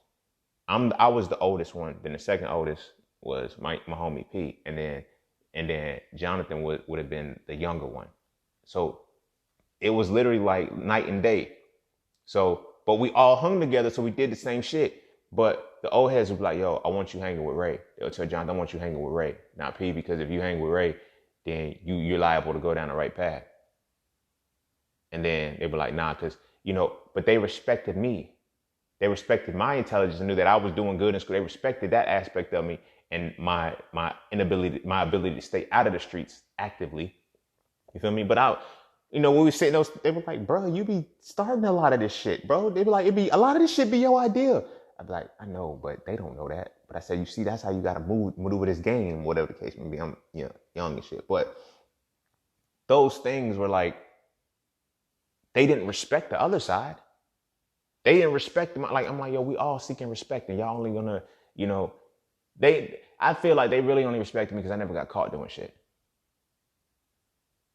I was the oldest one. Then the second oldest was my homie Pete. And then Jonathan would have been the younger one. So it was literally like night and day. So, but we all hung together, so we did the same shit. But the old heads would be like, yo, I want you hanging with Ray. They'll tell Jonathan, I want you hanging with Ray, not P, because if you hang with Ray, then you're liable to go down the right path. And then they were like, nah, because, but they respected me. They respected my intelligence and knew that I was doing good in school. They respected that aspect of me and my ability to stay out of the streets actively. You feel me? But when we say those, they were like, bro, you be starting a lot of this shit, bro. They be like, a lot of this shit be your idea. I'd be like, I know, but they don't know that. But I said, you see, that's how you got to maneuver this game, whatever the case may be. I'm young and shit. But those things were like, they didn't respect the other side. They didn't respect them. Like, I'm like, yo, we all seeking respect. And y'all only gonna, I feel like they really only respected me because I never got caught doing shit.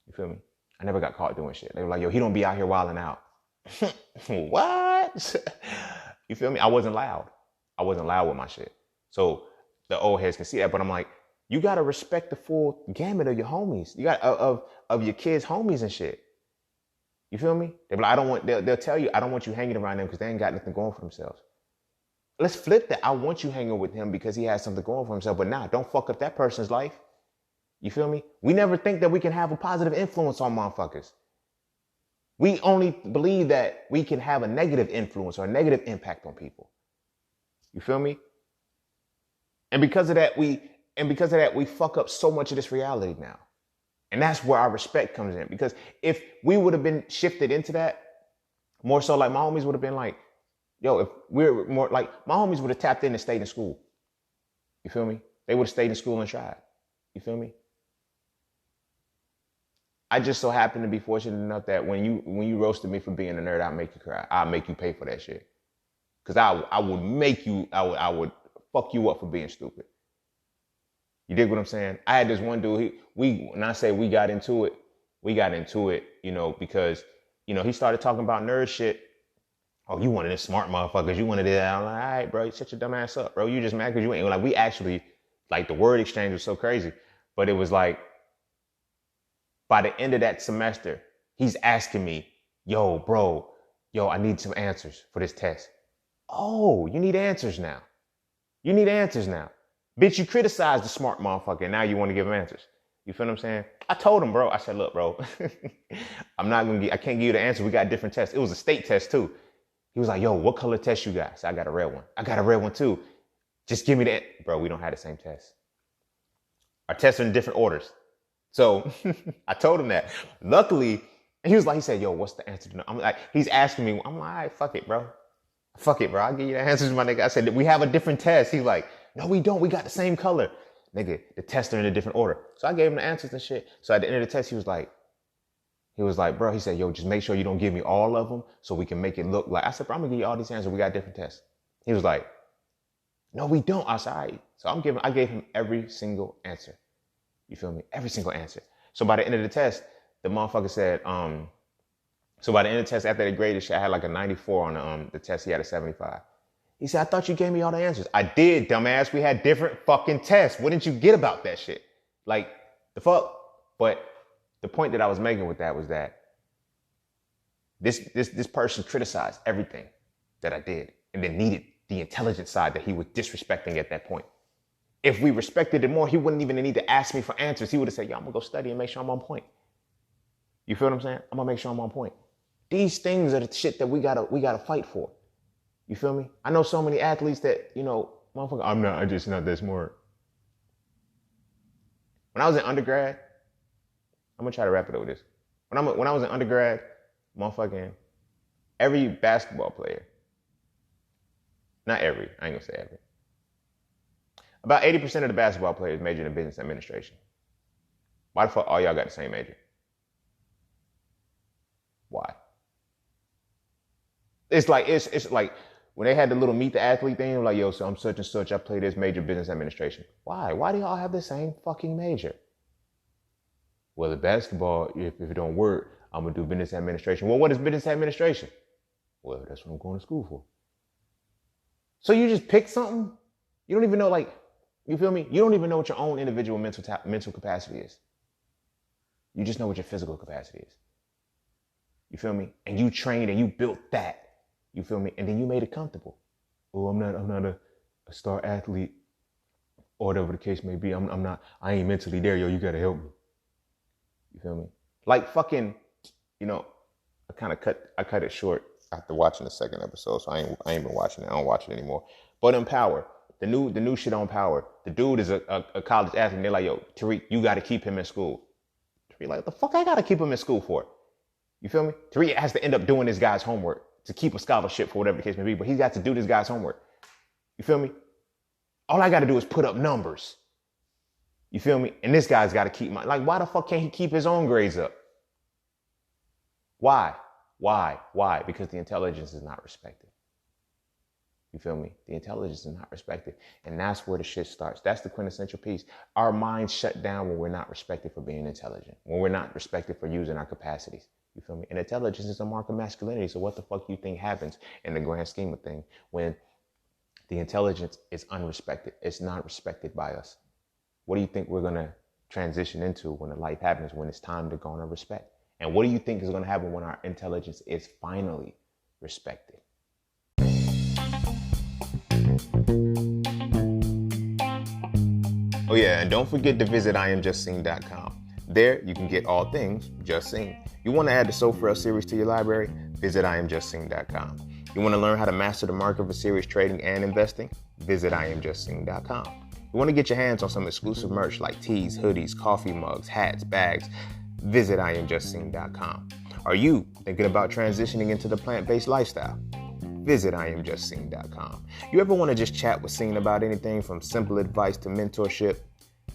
You feel me? I never got caught doing shit. They were like, yo, he don't be out here wilding out. What? You feel me? I wasn't loud with my shit. So the old heads can see that, but I'm like, you got to respect the full gamut of your homies. You got of your kids' homies and shit. You feel me? They'll be like, they'll tell you, I don't want you hanging around them because they ain't got nothing going for themselves. Let's flip that. I want you hanging with him because he has something going for himself, but nah, don't fuck up that person's life. You feel me? We never think that we can have a positive influence on motherfuckers. We only believe that we can have a negative influence or a negative impact on people. You feel me? And because of that, we fuck up so much of this reality now. And that's where our respect comes in. Because if we would have been shifted into that, more so like my homies would have been like, yo, if we're more like, my homies would have tapped in and stayed in school. You feel me? They would have stayed in school and tried. You feel me? I just so happen to be fortunate enough that when you roasted me for being a nerd, I'll make you cry. I'll make you pay for that shit. Cause I would fuck you up for being stupid. You dig what I'm saying? I had this one dude, when I say we got into it, because, he started talking about nerd shit. Oh, you one of them smart motherfuckers. You one of that. I'm like, all right, bro, you shut your dumb ass up, bro. You just mad because you ain't. Like, we actually, like, the word exchange was so crazy. But it was like, by the end of that semester, he's asking me, yo, I need some answers for this test. Oh, you need answers now. Bitch, you criticized the smart motherfucker, and now you want to give him answers. You feel what I'm saying? I told him, bro. I said, look, bro, I can't give you the answer. We got different tests. It was a state test, too. He was like, yo, what color test you got? So I got a red one. I got a red one, too. Just give me that. Bro, we don't have the same test. Our tests are in different orders. So I told him that. Luckily, he said, yo, what's the answer? I'm like, he's asking me. I'm like, all right, fuck it, bro. I'll give you the answers, my nigga. I said, we have a different test. He's like, no, we don't. We got the same color. nigga, the tests are in a different order. So I gave him the answers and shit. So at the end of the test, he was like, bro, he said, yo, just make sure you don't give me all of them so we can make it look like, I said, bro, I'm gonna give you all these answers. We got different tests. He was like, no, we don't. I said, all right. So I gave him every single answer. You feel me? Every single answer. So by the end of the test, the motherfucker said, so by the end of the test, after they graded shit, I had like a 94 on the test. He had a 75. He said, I thought you gave me all the answers. I did, dumbass. We had different fucking tests. What didn't you get about that shit? Like, the fuck? But the point that I was making with that was that this person criticized everything that I did and then needed the intelligent side that he was disrespecting at that point. If we respected it more, he wouldn't even need to ask me for answers. He would have said, yo, I'm gonna go study and make sure I'm on point. You feel what I'm saying? I'm gonna make sure I'm on point. These things are the shit that we gotta fight for. You feel me? I know so many athletes that, motherfucker, I'm just not that smart. When I was in undergrad, I'm gonna try to wrap it up with this. When I was in undergrad, motherfucking every basketball player, not every, I ain't gonna say every, about 80% of the basketball players majored in business administration. Why the fuck all y'all got the same major? Why? It's like when they had the little meet the athlete thing, like, yo, so I'm such and such, I play this major business administration. Why? Why do y'all have the same fucking major? Well, the basketball, if it don't work, I'm gonna do business administration. Well, what is business administration? Well, that's what I'm going to school for. So you just pick something? You don't even know, like, you feel me? You don't even know what your own individual mental capacity is. You just know what your physical capacity is. You feel me? And you trained and you built that. You feel me? And then you made it comfortable. Oh, I'm not a star athlete or whatever the case may be. I ain't mentally there, yo. You gotta help me. You feel me? Like fucking, I cut it short after watching the second episode, so I ain't been watching it. I don't watch it anymore. But in Power, the new shit on Power, the dude is a college athlete. And they're like, yo, Tariq, you got to keep him in school. Tariq like, what the fuck I got to keep him in school for? You feel me? Tariq has to end up doing this guy's homework to keep a scholarship for whatever the case may be, but he's got to do this guy's homework. You feel me? All I got to do is put up numbers. You feel me? And this guy's got to keep like, why the fuck can't he keep his own grades up? Why? Because the intelligence is not respected. You feel me? The intelligence is not respected. And that's where the shit starts. That's the quintessential piece. Our minds shut down when we're not respected for being intelligent, when we're not respected for using our capacities. You feel me? And intelligence is a mark of masculinity. So what the fuck do you think happens in the grand scheme of things when the intelligence is unrespected? It's not respected by us. What do you think we're going to transition into when the life happens, when it's time to garner respect? And what do you think is going to happen when our intelligence is finally respected? Oh yeah, and don't forget to visit IamJustSeen.com. There you can get all things Just Seen. You want to add the So Frail series to your library? Visit IamJustSeen.com. You want to learn how to master the market for serious trading and investing? Visit IamJustSeen.com. You want to get your hands on some exclusive merch like tees, hoodies, coffee mugs, hats, bags? Visit IamJustSeen.com. Are you thinking about transitioning into the plant-based lifestyle? Visit IamJustSeen.com. You ever want to just chat with Seen about anything from simple advice to mentorship?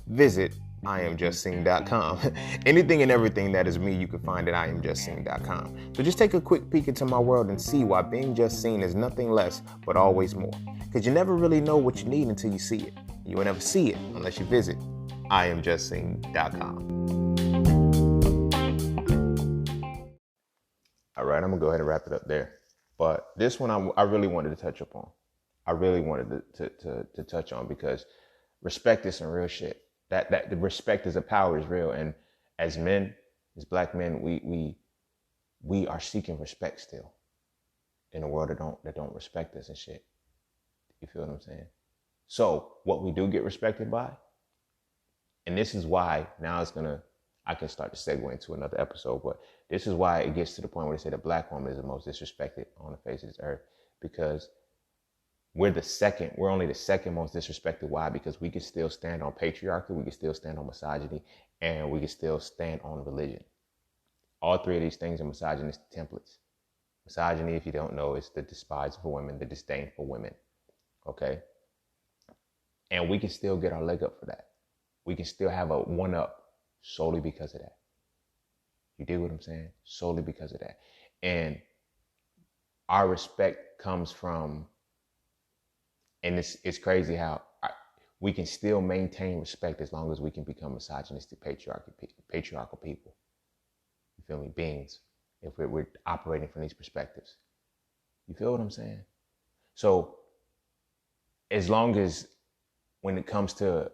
Visit IamJustSeen.com. Anything and everything that is me, you can find at IamJustSeen.com. So just take a quick peek into my world and see why being just seen is nothing less but always more. Because you never really know what you need until you see it. You will never see it unless you visit IamJustSeen.com. All right, I'm going to go ahead and wrap it up there. But this one I really wanted to touch upon. I really wanted to touch on because respect is some real shit. That the respect as a power is real. And as men, as black men, we are seeking respect still in a world that don't respect us and shit. You feel what I'm saying? So what we do get respected by, and this is why now I can start to segue into another episode, but this is why it gets to the point where they say the black woman is the most disrespected on the face of this earth, because we're only the second most disrespected. Why? Because we can still stand on patriarchy, we can still stand on misogyny, and we can still stand on religion. All three of these things are misogynist templates. Misogyny, if you don't know, is the despise for women, the disdain for women. Okay? And we can still get our leg up for that. We can still have a one up solely because of that. You dig what I'm saying? Solely because of that. And our respect comes from, and it's crazy how we can still maintain respect as long as we can become misogynistic, patriarchal people. You feel me? Beings. If we're operating from these perspectives. You feel what I'm saying? So as long as when it comes to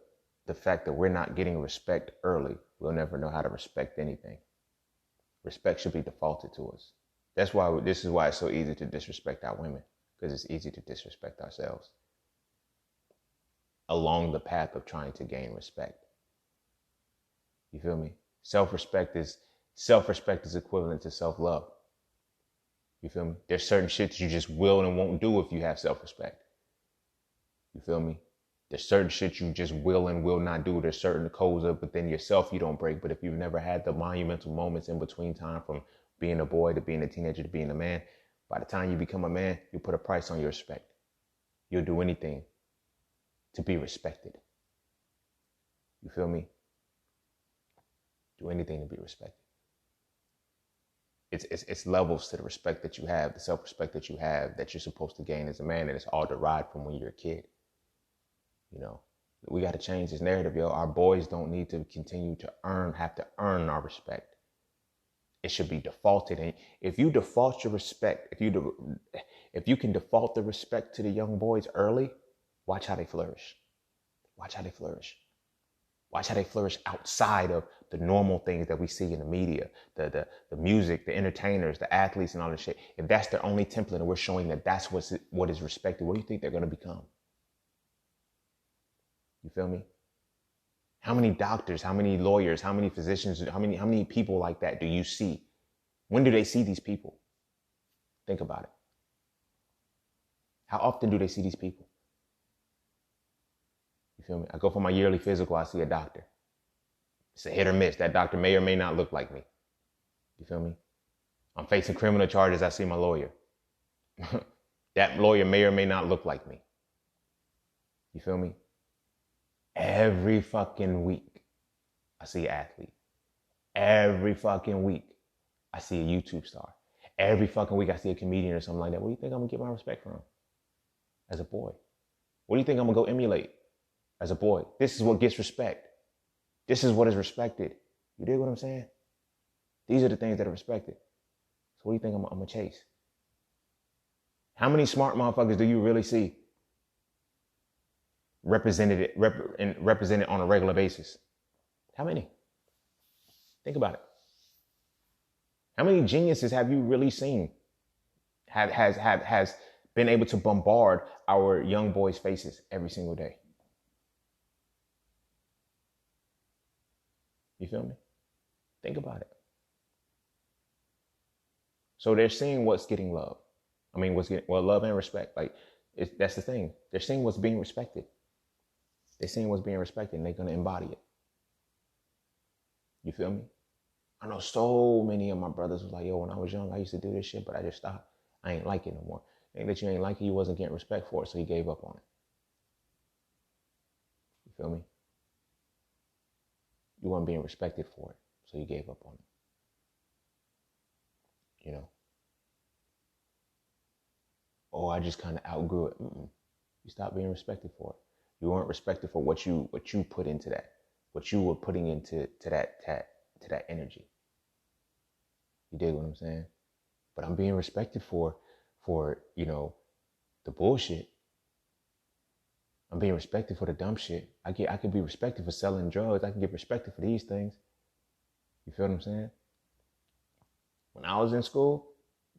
the fact that we're not getting respect early, we'll never know how to respect anything. Respect should be defaulted to us. This is why it's so easy to disrespect our women, because it's easy to disrespect ourselves along the path of trying to gain respect. You feel me? Self-respect is equivalent to self-love. You feel me? There's certain shit that you just will and won't do if you have self-respect. You feel me? There's certain shit you just will and will not do. There's certain codes up within yourself you don't break. But if you've never had the monumental moments in between time from being a boy to being a teenager to being a man, by the time you become a man, you put a price on your respect. You'll do anything to be respected. You feel me? Do anything to be respected. It's levels to the respect that you have, the self-respect that you have, that you're supposed to gain as a man, and it's all derived from when you're a kid. You know, we got to change this narrative, yo. Our boys don't need to continue to have to earn our respect. It should be defaulted. And if you default your respect, if you can default the respect to the young boys early, watch how they flourish. Watch how they flourish. Watch how they flourish outside of the normal things that we see in the media, the music, the entertainers, the athletes, and all this shit. If that's their only template and we're showing that that's what is respected, what do you think they're going to become? You feel me? How many doctors, how many lawyers, how many physicians, how many people like that do you see? When do they see these people? Think about it. How often do they see these people? You feel me? I go for my yearly physical, I see a doctor. It's a hit or miss. That doctor may or may not look like me. You feel me? I'm facing criminal charges, I see my lawyer. That lawyer may or may not look like me. You feel me? Every fucking week, I see an athlete. Every fucking week, I see a YouTube star. Every fucking week, I see a comedian or something like that. What do you think I'm going to get my respect from? As a boy. What do you think I'm going to go emulate? As a boy. This is what gets respect. This is what is respected. You dig what I'm saying? These are the things that are respected. So what do you think I'm going to chase? How many smart motherfuckers do you really see represented on a regular basis? How many? Think about it. How many geniuses have you really seen has been able to bombard our young boys' faces every single day? You feel me? Think about it. So they're seeing what's getting love. Love and respect. Like, that's the thing. They're seeing what's being respected. They're seeing what's being respected, and they're going to embody it. You feel me? I know so many of my brothers was like, yo, when I was young, I used to do this shit, but I just stopped. I ain't like it no more. Ain't that you ain't like it, you wasn't getting respect for it, so you gave up on it. You feel me? You weren't being respected for it, so you gave up on it. You know? Oh, I just kind of outgrew it. You stopped being respected for it. You weren't respected for what you put into that, what you were putting into that energy. You dig what I'm saying? But I'm being respected for the bullshit. I'm being respected for the dumb shit. I can be respected for selling drugs. I can get respected for these things. You feel what I'm saying? When I was in school,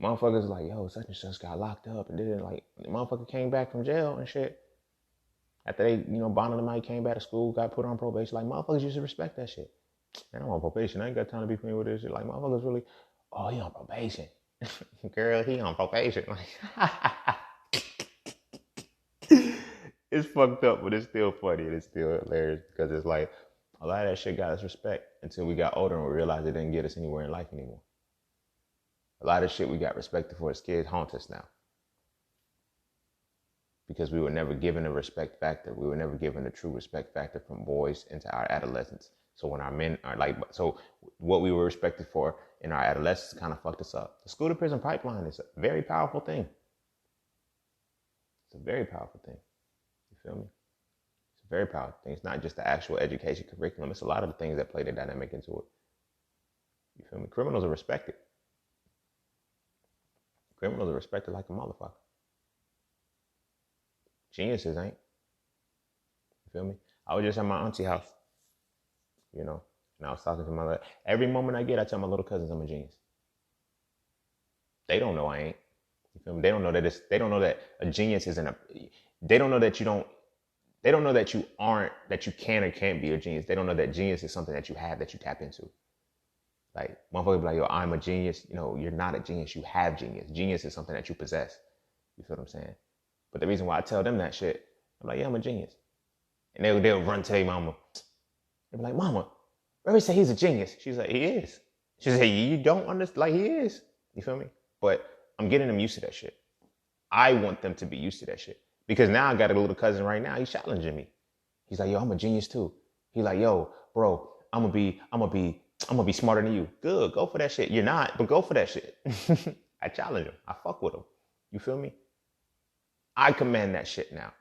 motherfuckers like, yo, such and such got locked up, and then like the motherfucker came back from jail and shit. After they, bonded him out, he came back to school, got put on probation. Like, motherfuckers used to respect that shit. Man, I'm on probation. I ain't got time to be familiar with this shit. Like, motherfuckers really, oh, he on probation. Girl, he on probation. It's fucked up, but it's still funny and it's still hilarious because it's like a lot of that shit got us respect until we got older and we realized it didn't get us anywhere in life anymore. A lot of shit we got respected for as kids haunt us now because we were never given a respect factor. We were never given a true respect factor from boys into our adolescence. So when our men are like, so what we were respected for in our adolescence kind of fucked us up. The school to prison pipeline is a very powerful thing. It's a very powerful thing. You feel me? It's a very powerful thing. It's not just the actual education curriculum. It's a lot of the things that play the dynamic into it. You feel me? Criminals are respected. Criminals are respected like a motherfucker. Geniuses ain't. You feel me? I was just at my auntie house, you know, and I was talking to my, every moment I get, I tell my little cousins I'm a genius. They don't know I ain't. You feel me? They don't know that they don't know that a genius isn't they don't know that they don't know that you aren't, that you can or can't be a genius. They don't know that genius is something that you have, that you tap into. Like, motherfuckers be like, yo, I'm a genius. You know, you're not a genius. You have genius. Genius is something that you possess. You feel what I'm saying? But the reason why I tell them that shit, I'm like, yeah, I'm a genius. And they'll run to their mama. They'll be like, mama, Barry said he's a genius. She's like, he is. She said, you don't understand, like, he is. You feel me? But I'm getting them used to that shit. I want them to be used to that shit. Because now I got a little cousin right now, he's challenging me. He's like, yo, I'm a genius too. He's like, yo, bro, I'm gonna be smarter than you. Good, go for that shit. You're not, but go for that shit. I challenge him. I fuck with him. You feel me? I command that shit now.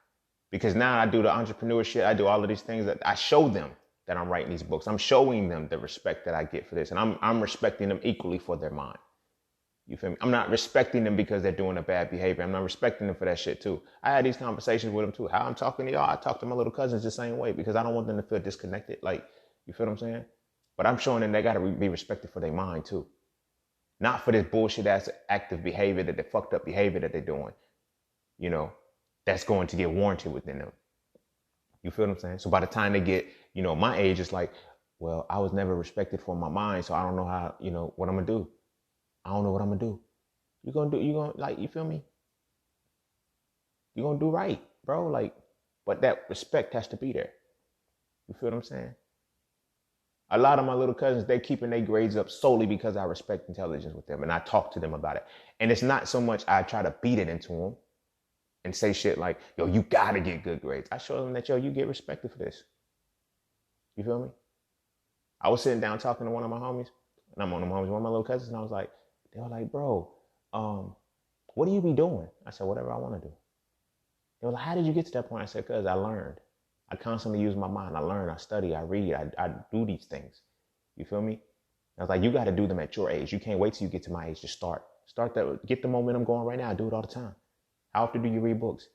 Because now I do the entrepreneur shit. I do all of these things that I show them that I'm writing these books. I'm showing them the respect that I get for this. And I'm respecting them equally for their mind. You feel me? I'm not respecting them because they're doing a bad behavior. I'm not respecting them for that shit too. I had these conversations with them too. How I'm talking to y'all, I talk to my little cousins the same way because I don't want them to feel disconnected. Like, you feel what I'm saying? But I'm showing them they got to be respected for their mind too. Not for this bullshit ass active behavior, that the fucked up behavior that they're doing. You know, that's going to get warranted within them. You feel what I'm saying? So by the time they get, you know, my age, it's like, well, I was never respected for my mind, so I don't know how, you know, what I'm going to do. I don't know what I'm going to do. You're going to, like, you feel me? You're going to do right, bro. Like, but that respect has to be there. You feel what I'm saying? A lot of my little cousins, they're keeping their grades up solely because I respect intelligence with them and I talk to them about it. And it's not so much I try to beat it into them and say shit like, yo, you got to get good grades. I show them that, yo, you get respected for this. You feel me? I was sitting down talking to one of my homies, and I'm one of my little cousins, and I was like, they were like, bro, what do you be doing? I said, whatever I want to do. They were like, how did you get to that point? I said, because I learned. I constantly use my mind. I learn, I study, I read, I do these things. You feel me? I was like, you got to do them at your age. You can't wait till you get to my age to start. Start that, get the momentum going right now. I do it all the time. How often do you read books?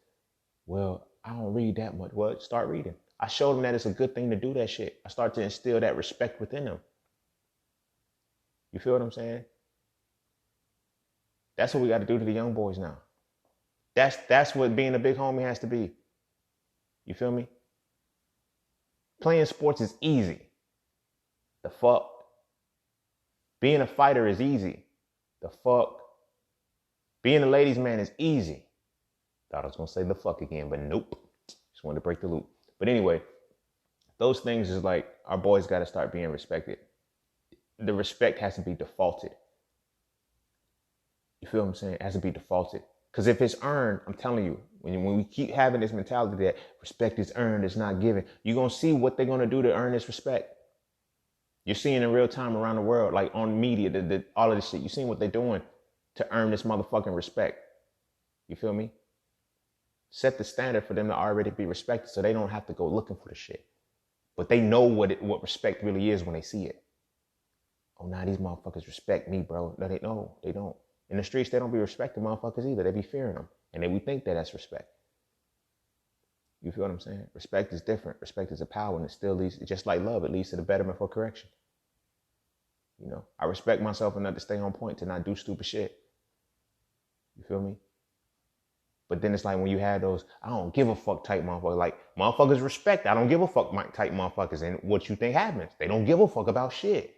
Well, I don't read that much. Well, start reading. I showed them that it's a good thing to do that shit. I start to instill that respect within them. You feel what I'm saying? That's what we got to do to the young boys now. That's what being a big homie has to be. You feel me? Playing sports is easy. The fuck? Being a fighter is easy. The fuck? Being a ladies' man is easy. Thought I was going to say the fuck again, but nope. Just wanted to break the loop. But anyway, those things is like, our boys got to start being respected. The respect has to be defaulted. You feel what I'm saying? It has to be defaulted. Because if it's earned, I'm telling you, when we keep having this mentality that respect is earned, it's not given, you're going to see what they're going to do to earn this respect. You're seeing in real time around the world, like on media, all of this shit. You're seeing what they're doing to earn this motherfucking respect. You feel me? Set the standard for them to already be respected so they don't have to go looking for the shit. But they know what respect really is when they see it. Oh, nah, these motherfuckers respect me, bro. No, they don't. In the streets, they don't be respecting motherfuckers either. They be fearing them. And then we think that that's respect. You feel what I'm saying? Respect is different. Respect is a power, and it still leads, just like love, it leads to the betterment for correction. You know, I respect myself enough to stay on point, to not do stupid shit. You feel me? But then it's like when you have those, I don't give a fuck type motherfuckers. Like, motherfuckers respect, I don't give a fuck type motherfuckers. And what you think happens? They don't give a fuck about shit.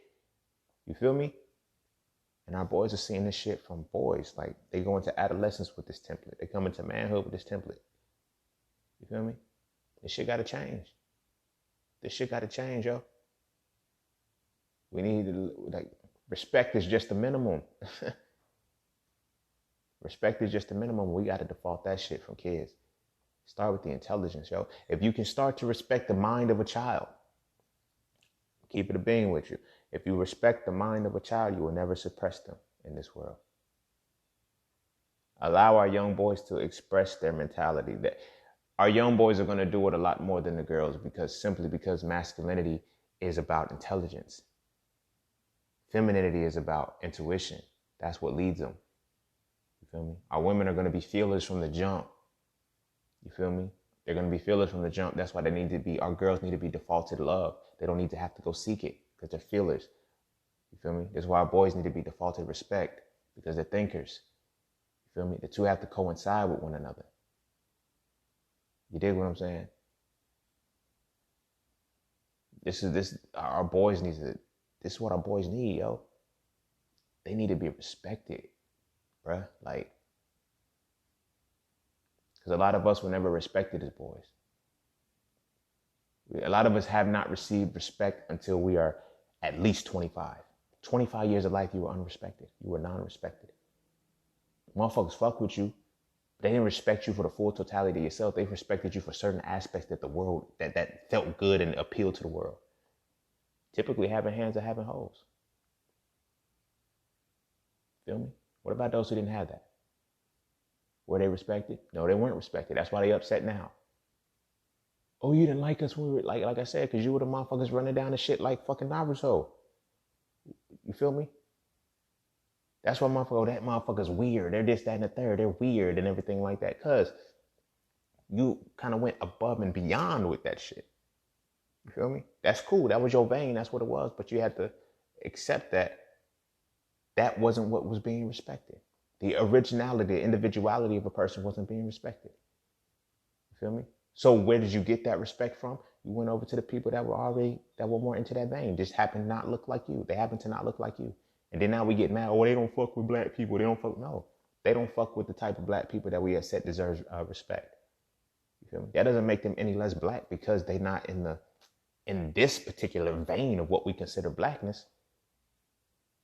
You feel me? And our boys are seeing this shit from boys. Like, they go into adolescence with this template. They come into manhood with this template. You feel me? This shit gotta change. This shit gotta change, yo. We need to, like, respect is just the minimum. Respect is just the minimum. We gotta default that shit from kids. Start with the intelligence, yo. If you can start to respect the mind of a child, keep it a being with you. If you respect the mind of a child, you will never suppress them in this world. Allow our young boys to express their mentality. That our young boys are going to do it a lot more than the girls, simply because masculinity is about intelligence. Femininity is about intuition. That's what leads them. You feel me? Our women are going to be feelers from the jump. You feel me? They're going to be feelers from the jump. That's why our girls need to be defaulted love. They don't need to have to go seek it because they're feelers. You feel me? That's why our boys need to be defaulted respect because they're thinkers. You feel me? The two have to coincide with one another. You dig what I'm saying? This is what our boys need, yo. They need to be respected, bruh. Like, because a lot of us were never respected as boys. A lot of us have not received respect until we are at least 25. 25 years of life, you were unrespected. You were non-respected. Motherfuckers fuck with you. They didn't respect you for the full totality of yourself. They respected you for certain aspects that the world, that felt good and appealed to the world. Typically having hands or having hoes. Feel me? What about those who didn't have that? Were they respected? No, they weren't respected. That's why they upset now. Oh, you didn't like us when we were, like I said, because you were the motherfuckers running down the shit like fucking Naruto. You feel me? That's why that motherfucker's weird. They're this, that, and the third. They're weird and everything like that. Because you kind of went above and beyond with that shit. You feel me? That's cool. That was your vein. That's what it was. But you had to accept that wasn't what was being respected. The originality, the individuality of a person wasn't being respected. You feel me? So where did you get that respect from? You went over to the people that were more into that vein. Just happened to not look like you. They happen to not look like you. And then now we get mad. Oh, they don't fuck with black people. No, they don't fuck with the type of black people that we have said deserves respect. You feel me? That doesn't make them any less black because they're not in this particular vein of what we consider blackness.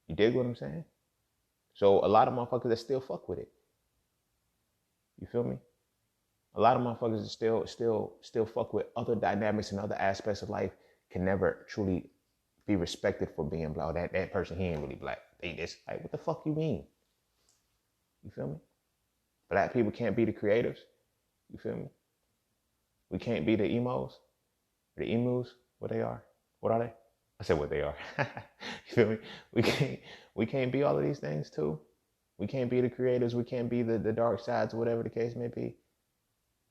You dig what I'm saying? So a lot of motherfuckers that still fuck with it. You feel me? A lot of motherfuckers that still fuck with other dynamics and other aspects of life can never truly be respected for being black. That person, he ain't really black. They just like, what the fuck you mean? You feel me? Black people can't be the creatives. You feel me? We can't be the emos, the emus. What they are? What are they? I said what they are. You feel me? We can't be all of these things too. We can't be the creators. We can't be the dark sides, whatever the case may be.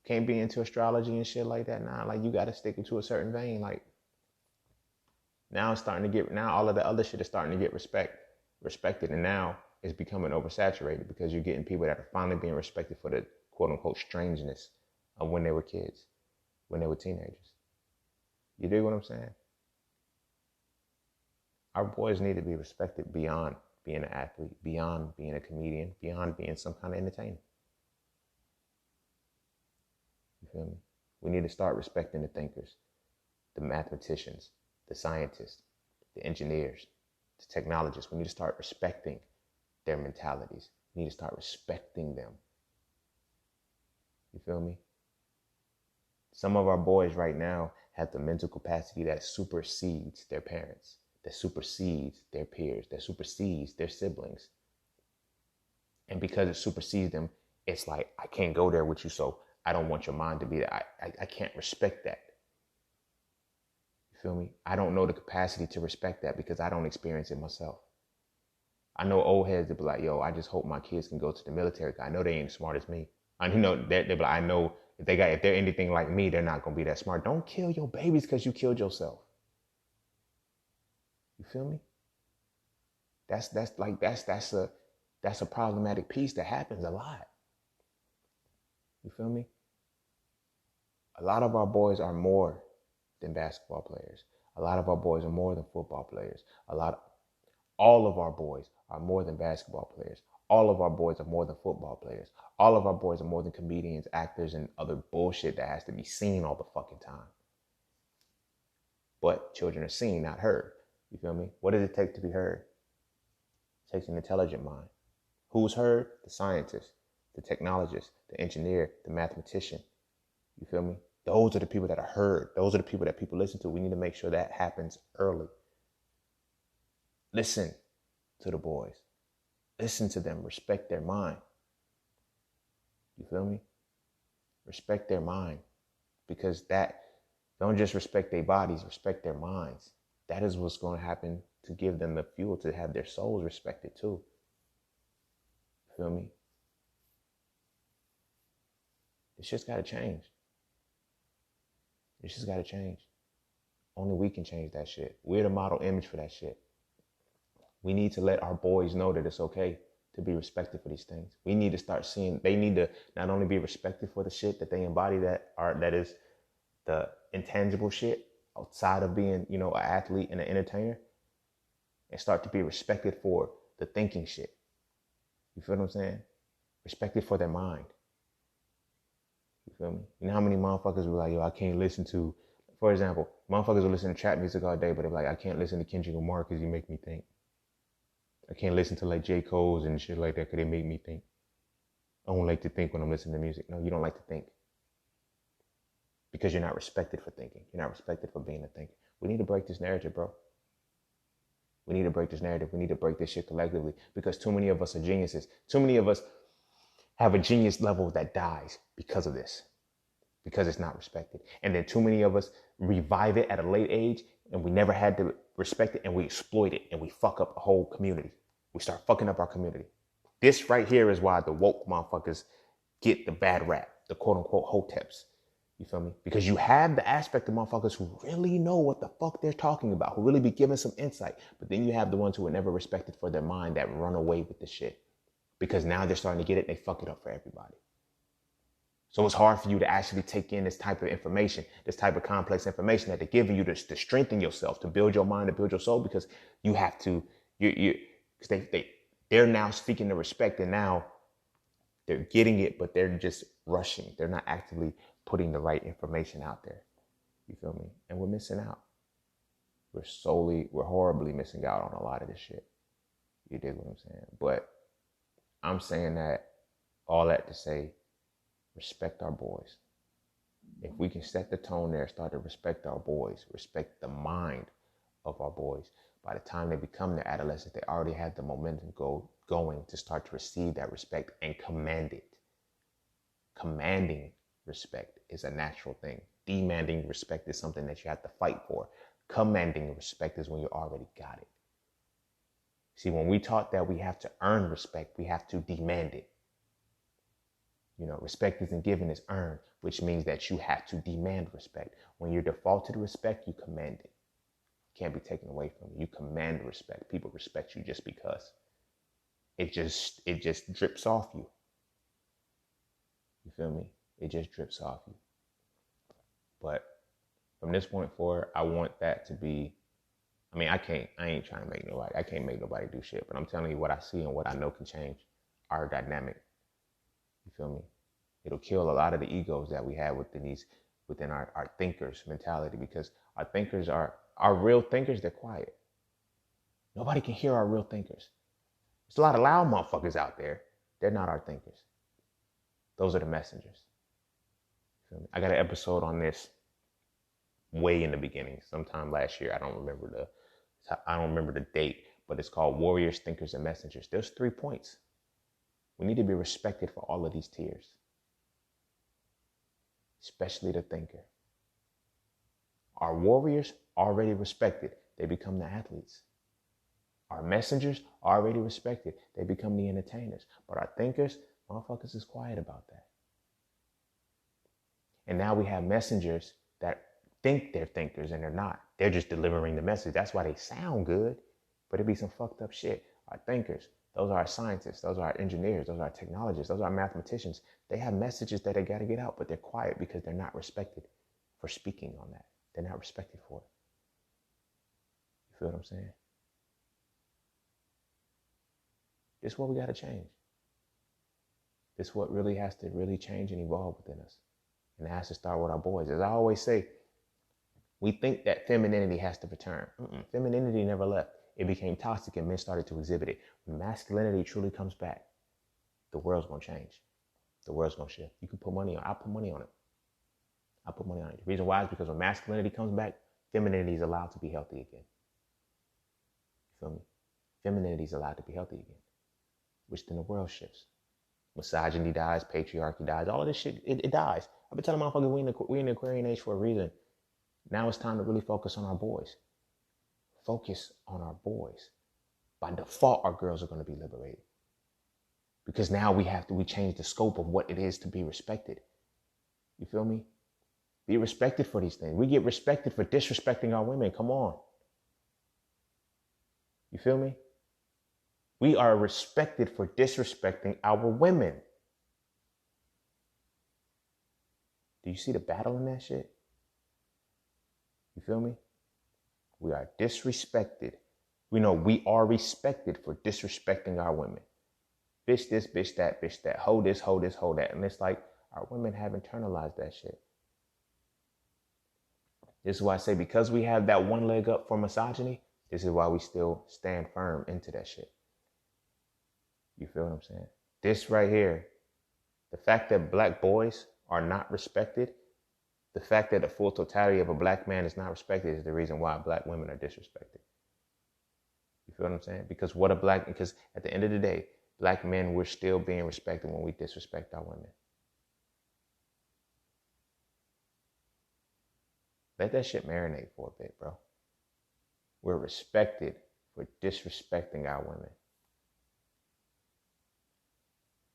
Can't be into astrology and shit like that. Nah, like you got to stick into a certain vein. Like now all of the other shit is starting to get respected. And now it's becoming oversaturated because you're getting people that are finally being respected for the quote unquote strangeness of when they were kids, when they were teenagers. You dig what I'm saying? Our boys need to be respected beyond being an athlete, beyond being a comedian, beyond being some kind of entertainer. You feel me? We need to start respecting the thinkers, the mathematicians, the scientists, the engineers, the technologists. We need to start respecting their mentalities. We need to start respecting them. You feel me? Some of our boys right now have the mental capacity that supersedes their parents, that supersedes their peers, that supersedes their siblings. And because it supersedes them, it's like, I can't go there with you, so I don't want your mind to be there. I can't respect that. You feel me? I don't know the capacity to respect that because I don't experience it myself. I know old heads that be like, yo, I just hope my kids can go to the military. I know they ain't as smart as me. And they be like, I know if they're anything like me, they're not gonna be that smart. Don't kill your babies because you killed yourself. You feel me? That's a problematic piece that happens a lot. You feel me? A lot of our boys are more than basketball players. A lot of our boys are more than football players. All of our boys are more than basketball players. All of our boys are more than football players. All of our boys are more than comedians, actors, and other bullshit that has to be seen all the fucking time. But children are seen, not heard. You feel me? What does it take to be heard? It takes an intelligent mind. Who's heard? The scientist, the technologist, the engineer, the mathematician. You feel me? Those are the people that are heard. Those are the people that people listen to. We need to make sure that happens early. Listen to the boys. Listen to them. Respect their mind. You feel me? Respect their mind. Because that, don't just respect their bodies, respect their minds. That is what's going to happen to give them the fuel to have their souls respected too. You feel me? It's just got to change. It's just got to change. Only we can change that shit. We're the model image for that shit. We need to let our boys know that it's okay to be respected for these things. We need to start seeing, they need to not only be respected for the shit that they embody that is the intangible shit outside of being, an athlete and an entertainer, and start to be respected for the thinking shit. You feel what I'm saying? Respected for their mind. You feel me? You know how many motherfuckers were like, yo, I can't listen to, for example, motherfuckers will listen to trap music all day, but they're like, I can't listen to Kendrick Lamar because you make me think. I can't listen to like J. Cole's and shit like that because they make me think. I don't like to think when I'm listening to music. No, you don't like to think. Because you're not respected for thinking. You're not respected for being a thinker. We need to break this narrative, bro. We need to break this narrative. We need to break this shit collectively because too many of us are geniuses. Too many of us have a genius level that dies because of this, because it's not respected. And then too many of us revive it at a late age and we never had to respect it and we exploit it and we fuck up the whole community. We start fucking up our community. This right here is why the woke motherfuckers get the bad rap, the quote unquote hoteps. You feel me? Because you have the aspect of motherfuckers who really know what the fuck they're talking about, who really be giving some insight. But then you have the ones who are never respected for their mind that run away with the shit. Because now they're starting to get it and they fuck it up for everybody. So it's hard for you to actually take in this type of information, this type of complex information that they're giving you to strengthen yourself, to build your mind, to build your soul, because you have to, because they're now speaking the respect and now they're getting it, but they're just rushing. They're not actively putting the right information out there. You feel me? And we're missing out. We're horribly missing out on a lot of this shit. You dig what I'm saying? But I'm saying that, all that to say, respect our boys. If we can set the tone there, start to respect our boys, respect the mind of our boys, by the time they become their adolescents, they already have the momentum going to start to receive that respect and command it. Commanding respect is a natural thing. Demanding respect is something that you have to fight for. Commanding respect is when you already got it. See, when we taught that we have to earn respect, we have to demand it. Respect isn't given, it's earned, which means that you have to demand respect. When you're defaulted respect, you command it. It can't be taken away from you. You command respect. People respect you just because. It just drips off you. You feel me? It just drips off you. But from this point forward, I want that to be, I ain't trying to make nobody, I can't make nobody do shit, but I'm telling you what I see and what I know can change our dynamic. You feel me? It'll kill a lot of the egos that we have within our thinkers mentality, because our thinkers our real thinkers, they're quiet. Nobody can hear our real thinkers. There's a lot of loud motherfuckers out there. They're not our thinkers. Those are the messengers. You feel me? I got an episode on this way in the beginning, sometime last year. I don't remember the date, but it's called Warriors, Thinkers, and Messengers. There's 3 points. We need to be respected for all of these tiers, especially the thinker. Our warriors already respected. They become the athletes. Our messengers already respected. They become the entertainers. But our thinkers, motherfuckers is quiet about that. And now we have messengers that think they're thinkers and they're not. They're just delivering the message. That's why they sound good, but it be some fucked up shit. Our thinkers, those are our scientists, those are our engineers, those are our technologists, those are our mathematicians. They have messages that they got to get out, but they're quiet because they're not respected for speaking on that. They're not respected for it. You feel what I'm saying? This is what we got to change. This is what really has to really change and evolve within us. And it has to start with our boys. As I always say, we think that femininity has to return. Femininity never left. It became toxic and men started to exhibit it. When masculinity truly comes back, the world's going to change. The world's going to shift. You can put money on it. I'll put money on it. I put money on it. The reason why is because when masculinity comes back, femininity is allowed to be healthy again. You feel me? Femininity is allowed to be healthy again, which then the world shifts. Misogyny dies, patriarchy dies, all of this shit, it dies. I've been telling motherfuckers we in the Aquarian age for a reason. Now it's time to really focus on our boys. Focus on our boys. By default, our girls are going to be liberated. Because now we change the scope of what it is to be respected. You feel me? Be respected for these things. We get respected for disrespecting our women. Come on. You feel me? We are respected for disrespecting our women. Do you see the battle in that shit? You feel me? We are disrespected. We know we are respected for disrespecting our women. Bitch this, bitch that, bitch that. Hold this, hold this, hold that. And it's like our women have internalized that shit. This is why I say because we have that one leg up for misogyny, this is why we still stand firm into that shit. You feel what I'm saying? This right here, the fact that black boys are not respected, the fact that the full totality of a black man is not respected is the reason why black women are disrespected. You feel what I'm saying? Because at the end of the day, black men, we're still being respected when we disrespect our women. Let that shit marinate for a bit, bro. We're respected for disrespecting our women.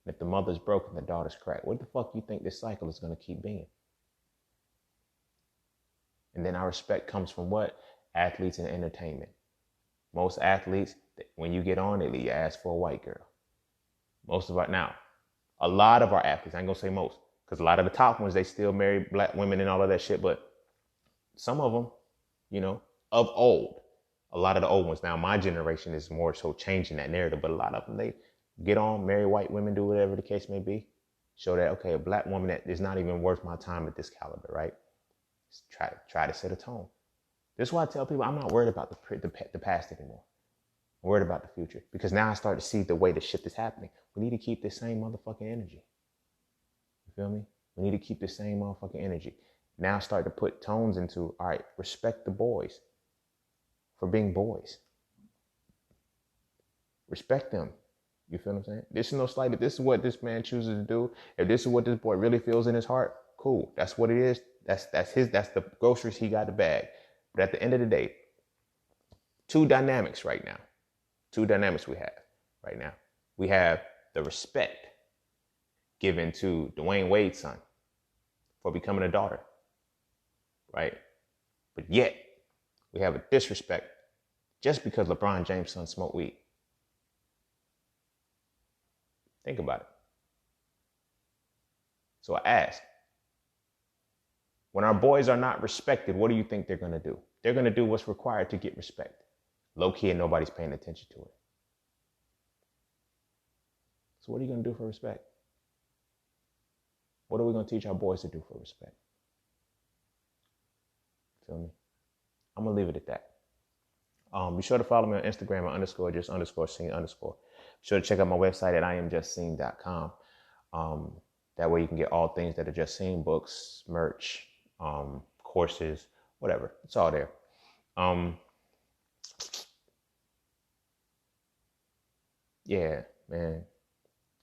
And if the mother's broken, the daughter's cracked. What the fuck you think this cycle is going to keep being? And then our respect comes from what? Athletes and entertainment. Most athletes, when you get on, they leave your ass for a white girl. A lot of our athletes, I ain't gonna say most, because a lot of the top ones, they still marry black women and all of that shit, but some of them, of old, a lot of the old ones. Now, my generation is more so changing that narrative, but a lot of them, they get on, marry white women, do whatever the case may be. Show that, okay, a black woman that is not even worth my time at this caliber, right? Try to set a tone. This is why I tell people I'm not worried about the past anymore. I'm worried about the future. Because now I start to see the way the shit is happening. We need to keep the same motherfucking energy. You feel me? We need to keep the same motherfucking energy. Now start to put tones into, all right, respect the boys for being boys. Respect them. You feel what I'm saying? This is no slight. If this is what this man chooses to do, if this is what this boy really feels in his heart, cool. That's what it is. That's the groceries he got to bag. But at the end of the day, two dynamics we have right now. We have the respect given to Dwayne Wade's son for becoming a daughter, right? But yet we have a disrespect just because LeBron James' son smoked weed. Think about it. So I ask, when our boys are not respected, what do you think they're going to do? They're going to do what's required to get respect. Low key and nobody's paying attention to it. So what are you going to do for respect? What are we going to teach our boys to do for respect? Feel me? I'm going to leave it at that. Be sure to follow me on Instagram at _scene_. Be sure to check out my website at iamjustseen.com. That way you can get all things that are Just Seen, books, merch, courses, whatever. It's all there. Yeah, man.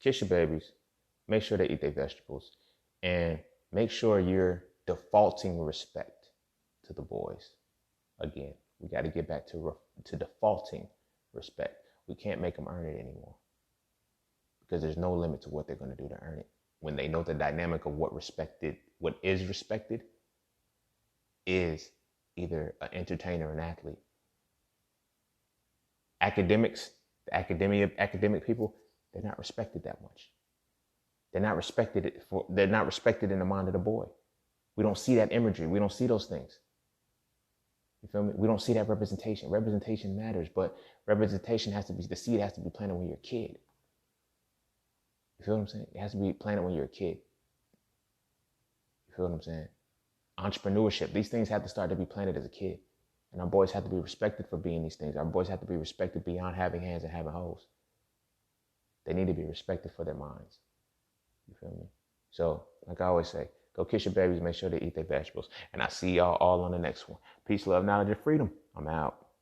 Kiss your babies. Make sure they eat their vegetables. And make sure you're defaulting respect to the boys. Again, we got to get back to defaulting respect. We can't make them earn it anymore. Because there's no limit to what they're going to do to earn it. When they know the dynamic of what is respected is either an entertainer or an athlete. Academics, academic people, they're not respected that much. They're not respected in the mind of the boy. We don't see that imagery. We don't see those things. You feel me? We don't see that representation. Representation matters, but representation the seed has to be planted when you're a kid. You feel what I'm saying? It has to be planted when you're a kid. You feel what I'm saying? Entrepreneurship, these things have to start to be planted as a kid. And our boys have to be respected for being these things. Our boys have to be respected beyond having hands and having hoes. They need to be respected for their minds. You feel me? So, like I always say, Go kiss your babies. Make sure they eat their vegetables. And I see y'all all on the next one. Peace, love, knowledge, and freedom. I'm out.